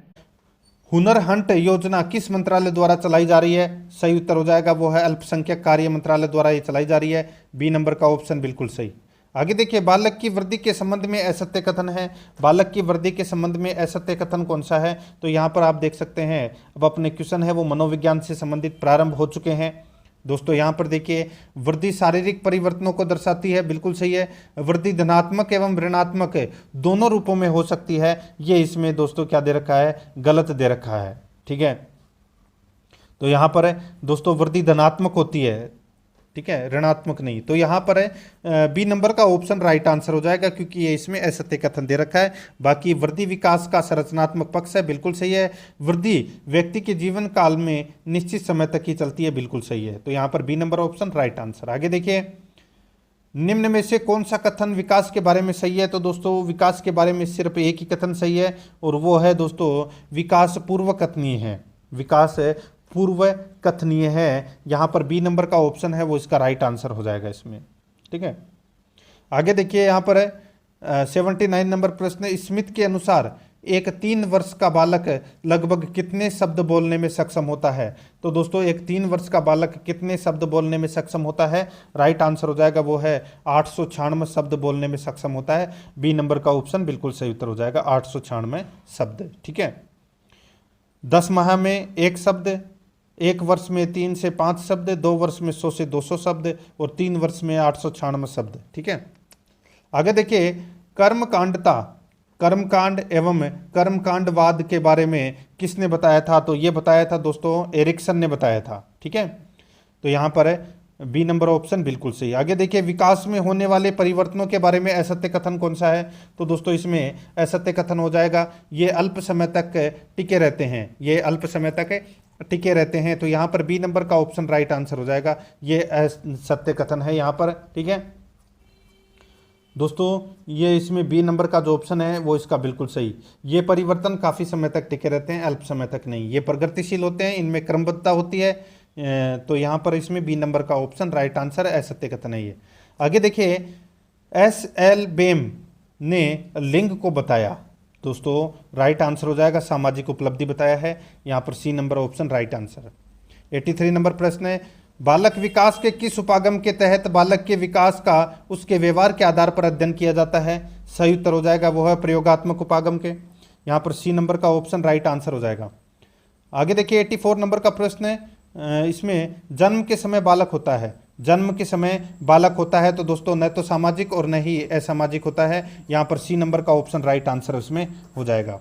हुनर हंट योजना किस मंत्रालय द्वारा चलाई जा रही है। सही उत्तर हो जाएगा वो है अल्पसंख्यक कार्य मंत्रालय द्वारा ये चलाई जा रही है। बी नंबर का ऑप्शन बिल्कुल सही। आगे देखिए बालक की वृद्धि के संबंध में असत्य कथन है। बालक की वृद्धि के संबंध में असत्य कथन कौन सा है। तो यहाँ पर आप देख सकते हैं, अब अपने क्वेश्चन है वो मनोविज्ञान से संबंधित प्रारंभ हो चुके हैं। दोस्तों यहाँ पर देखिए वृद्धि शारीरिक परिवर्तनों को दर्शाती है, बिल्कुल सही है। वृद्धि धनात्मक एवं ऋणात्मक दोनों रूपों में हो सकती है, ये इसमें दोस्तों क्या दे रखा है, गलत दे रखा है, ठीक है। तो यहाँ पर दोस्तों वृद्धि धनात्मक होती है, ठीक है, ऋणात्मक नहीं। तो यहाँ पर बी नंबर का ऑप्शन राइट आंसर हो जाएगा, क्योंकि ये इसमें असत्य कथन दे रखा है। बाकी वृद्धि विकास का संरचनात्मक पक्ष है, बिल्कुल सही है। वृद्धि व्यक्ति के जीवन काल में निश्चित समय तक ही चलती है, बिल्कुल सही है। तो यहाँ पर B number option right answer. आगे देखिए, निम्न में से कौन सा कथन विकास के बारे में सही है। तो दोस्तों विकास के बारे में सिर्फ एक ही कथन सही है, और वो है दोस्तों विकास पूर्व कथनीय है। विकास पूर्व कथनीय है, यहाँ पर बी नंबर का ऑप्शन है वो इसका राइट आंसर हो जाएगा इसमें, ठीक है। आगे देखिए यहाँ पर 79 नंबर प्रश्न, स्मिथ के अनुसार एक 3 वर्ष का बालक लगभग कितने शब्द बोलने में सक्षम होता है। तो दोस्तों एक 3 वर्ष का बालक कितने शब्द बोलने में सक्षम होता है। राइट आंसर हो जाएगा वो है 896 शब्द बोलने में सक्षम होता है। बी नंबर का ऑप्शन बिल्कुल सही उत्तर हो जाएगा 896 शब्द, ठीक है। 10 माह में 1 शब्द, 1 वर्ष में 3 से 5 शब्द, 2 वर्ष में 100 से 200 शब्द, और 3 वर्ष में 896 शब्द, ठीक है। आगे देखिए कर्मकांड एवं कर्मकांडवाद के बारे में किसने बताया था। तो ये बताया था दोस्तों एरिक्सन ने बताया था, ठीक है। तो यहाँ पर बी नंबर ऑप्शन बिल्कुल सही। आगे देखिए विकास में होने वाले परिवर्तनों के बारे में असत्य कथन कौन सा है। तो दोस्तों इसमें असत्य कथन हो जाएगा ये अल्प समय तक टिके रहते हैं, ये अल्प समय तक टिके रहते हैं। तो यहाँ पर बी नंबर का ऑप्शन राइट आंसर हो जाएगा, ये सत्य कथन है यहाँ पर, ठीक है दोस्तों। ये इसमें बी नंबर का जो ऑप्शन है वो इसका बिल्कुल सही। ये परिवर्तन काफ़ी समय तक टिके रहते हैं, अल्प समय तक नहीं। ये प्रगतिशील होते हैं, इनमें क्रमबद्धता होती है। तो यहाँ पर इसमें बी नंबर का ऑप्शन राइट आंसर असत्य कथन है ये। आगे देखिए S.L. बेम ने लिंग को बताया? दोस्तों राइट आंसर हो जाएगा सामाजिक उपलब्धि बताया है, यहाँ पर C number option right answer. 83 number प्रश्न है, बालक विकास के किस उपागम के तहत बालक के विकास का उसके व्यवहार के आधार पर अध्ययन किया जाता है? सही उत्तर हो जाएगा वो है प्रयोगात्मक उपागम के, यहाँ पर सी नंबर का ऑप्शन राइट आंसर हो जाएगा। आगे देखिए 84 नंबर का प्रश्न है, इसमें जन्म के समय बालक होता है, जन्म के समय बालक होता है तो दोस्तों न तो सामाजिक और न ही असामाजिक होता है, यहाँ पर सी नंबर का ऑप्शन राइट आंसर उसमें हो जाएगा।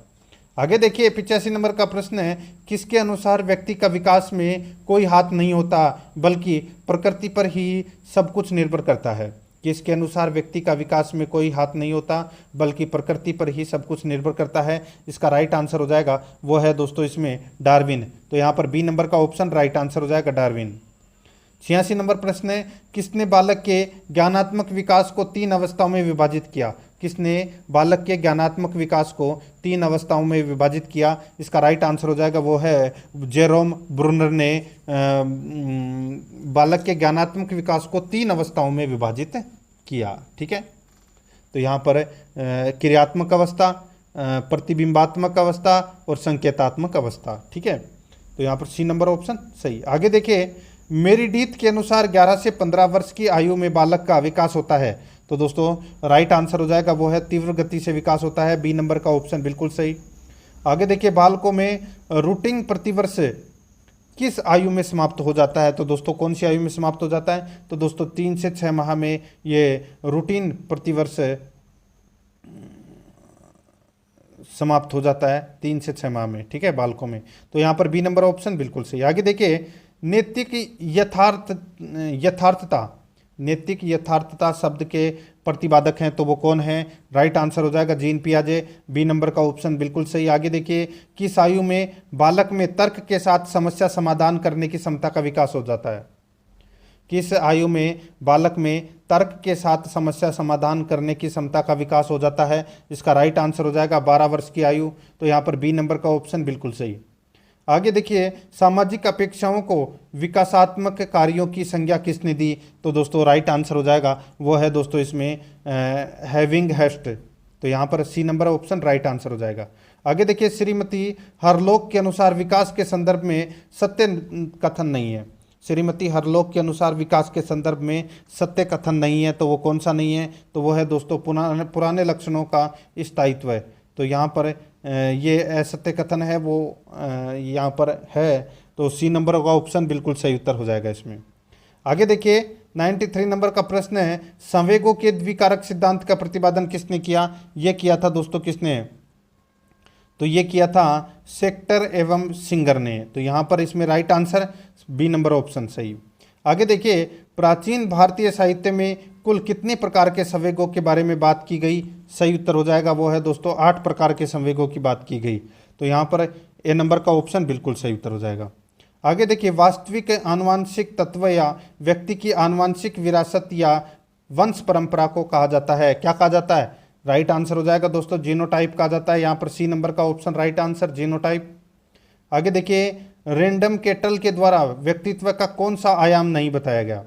आगे देखिए 85 नंबर का प्रश्न है, किसके अनुसार व्यक्ति का विकास में कोई हाथ नहीं होता बल्कि प्रकृति पर ही सब कुछ निर्भर करता है? किसके अनुसार व्यक्ति का विकास में कोई हाथ नहीं होता बल्कि प्रकृति पर ही सब कुछ निर्भर करता है? इसका राइट आंसर हो जाएगा वो है दोस्तों इसमें डार्विन, तो यहाँ पर बी नंबर का ऑप्शन राइट आंसर हो जाएगा डार्विन। 86 नंबर प्रश्न है, किसने बालक के ज्ञानात्मक विकास को 3 अवस्थाओं में विभाजित किया? किसने बालक के ज्ञानात्मक विकास को 3 अवस्थाओं में विभाजित किया? इसका राइट आंसर हो जाएगा वो है जेरोम ब्रूनर ने बालक के ज्ञानात्मक विकास को 3 अवस्थाओं में विभाजित किया। ठीक है, तो यहाँ पर क्रियात्मक अवस्था, प्रतिबिंबात्मक अवस्था और संकेतात्मक अवस्था। ठीक है, तो यहाँ पर सी नंबर ऑप्शन सही। आगे देखिए मेरिडीथ के अनुसार 11 से 15 वर्ष की आयु में बालक का विकास होता है, तो दोस्तों राइट आंसर हो जाएगा वो है तीव्र गति से विकास होता है, बी नंबर का ऑप्शन बिल्कुल सही। आगे देखिए बालकों में रूटिंग प्रतिवर्ष किस आयु में समाप्त हो जाता है? तो दोस्तों कौन सी आयु में समाप्त हो जाता है? तो दोस्तों 3 से 6 माह में ये रूटीन प्रतिवर्ष समाप्त हो जाता है, 3 से 6 माह में। ठीक है, बालकों में, तो यहाँ पर बी नंबर ऑप्शन बिल्कुल सही। आगे देखिए नैतिक यथार्थता, नैतिक यथार्थता शब्द के प्रतिपादक हैं तो वो कौन है? राइट आंसर हो जाएगा जीन पियाजे, बी नंबर का ऑप्शन बिल्कुल सही। आगे देखिए किस आयु में बालक में तर्क के साथ समस्या समाधान करने की क्षमता का विकास हो जाता है? किस आयु में बालक में तर्क के साथ समस्या समाधान करने की क्षमता का विकास हो जाता है? इसका राइट आंसर हो जाएगा 12 वर्ष की आयु, तो यहाँ पर बी नंबर का ऑप्शन बिल्कुल सही। आगे देखिए सामाजिक अपेक्षाओं को विकासात्मक कार्यों की संज्ञा किसने दी? तो दोस्तों राइट आंसर हो जाएगा वो है दोस्तों इसमें हैविंग हेस्ट, तो यहाँ पर C number option right answer हो जाएगा। आगे देखिए श्रीमती हरलोक के अनुसार विकास के संदर्भ में सत्य कथन नहीं है, श्रीमती हरलोक के अनुसार विकास के संदर्भ में सत्य कथन नहीं है, तो वो कौन सा नहीं है? तो वो है दोस्तों पुराने लक्षणों का स्थायित्व है, तो यहाँ पर ये असत्य कथन है वो यहाँ पर है, तो सी नंबर का ऑप्शन बिल्कुल सही उत्तर हो जाएगा इसमें। आगे देखिए 93 नंबर का प्रश्न है, संवेगों के द्विकारक सिद्धांत का प्रतिपादन किसने किया? ये किया था दोस्तों किसने? तो ये किया था सेक्टर एवं सिंगर ने, तो यहाँ पर इसमें right answer B number option सही। आगे देखिए प्राचीन भारतीय साहित्य में कुल कितने प्रकार के संवेगों के बारे में बात की गई? सही उत्तर हो जाएगा वो है दोस्तों 8 प्रकार के संवेगों की बात की गई, तो यहाँ पर ए नंबर का ऑप्शन बिल्कुल सही उत्तर हो जाएगा। आगे देखिए वास्तविक आनुवांशिक तत्व या व्यक्ति की आनुवांशिक विरासत या वंश परंपरा को कहा जाता है? क्या कहा जाता है? राइट आंसर हो जाएगा दोस्तों जीनोटाइप कहा जाता है, यहाँ पर सी नंबर का ऑप्शन राइट आंसर जीनोटाइप। आगे देखिए रैंडम केटल के द्वारा व्यक्तित्व का कौन सा आयाम नहीं बताया गया?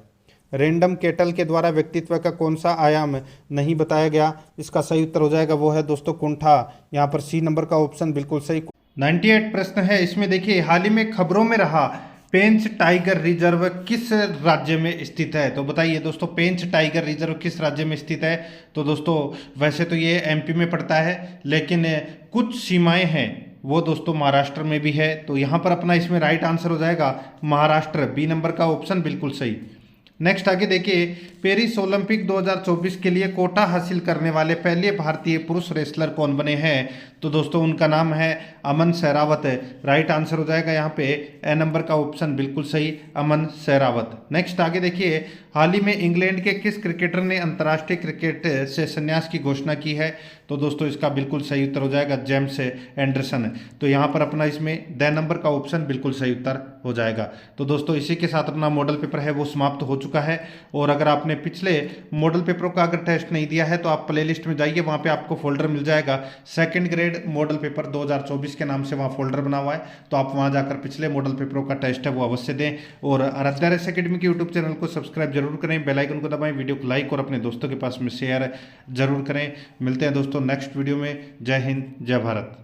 रैंडम केटल के द्वारा व्यक्तित्व का कौन सा आयाम नहीं बताया गया? इसका सही उत्तर हो जाएगा वो है दोस्तों कुंठा, यहाँ पर सी नंबर का ऑप्शन बिल्कुल सही। 98 प्रश्न है, इसमें देखिए हाल ही में खबरों में रहा पेंच टाइगर रिजर्व किस राज्य में स्थित है? तो बताइए दोस्तों पेंच टाइगर रिजर्व किस राज्य में स्थित है? तो दोस्तों वैसे तो ये एमपी में पड़ता है, लेकिन कुछ सीमाएं हैं वो दोस्तों महाराष्ट्र में भी है, तो यहाँ पर अपना इसमें राइट आंसर हो जाएगा महाराष्ट्र, बी नंबर का ऑप्शन बिल्कुल सही। नेक्स्ट आगे देखिए पेरिस ओलंपिक 2024 के लिए कोटा हासिल करने वाले पहले भारतीय पुरुष रेसलर कौन बने हैं? तो दोस्तों उनका नाम है अमन सहरावत, राइट आंसर हो जाएगा यहाँ पे ए नंबर का ऑप्शन बिल्कुल सही, अमन सहरावत। नेक्स्ट आगे देखिए हाल ही में इंग्लैंड के किस क्रिकेटर ने अंतर्राष्ट्रीय क्रिकेट से संन्यास की घोषणा की है? तो दोस्तों इसका बिल्कुल सही उत्तर हो जाएगा जेम्स एंडरसन, तो यहाँ पर अपना इसमें द नंबर का ऑप्शन बिल्कुल सही उत्तर हो जाएगा। तो दोस्तों इसी के साथ अपना मॉडल पेपर है वो समाप्त हो चुका चुका है। और अगर आपने पिछले मॉडल पेपरों का अगर टेस्ट नहीं दिया है तो आप प्लेलिस्ट में जाइए, वहाँ पे आपको फोल्डर मिल जाएगा सेकंड ग्रेड मॉडल पेपर 2024 के नाम से वहाँ फोल्डर बना हुआ है। तो आप वहाँ जाकर पिछले मॉडल पेपरों का टेस्ट है वो अवश्य दें। और आराध्या रेस एकेडमी के यूट्यूब चैनल को सब्सक्राइब जरूर करें, बेल आइकन को दबाएं, वीडियो को लाइक और अपने दोस्तों के पास में शेयर जरूर करें। मिलते हैं दोस्तों नेक्स्ट वीडियो में। जय हिंद, जय भारत।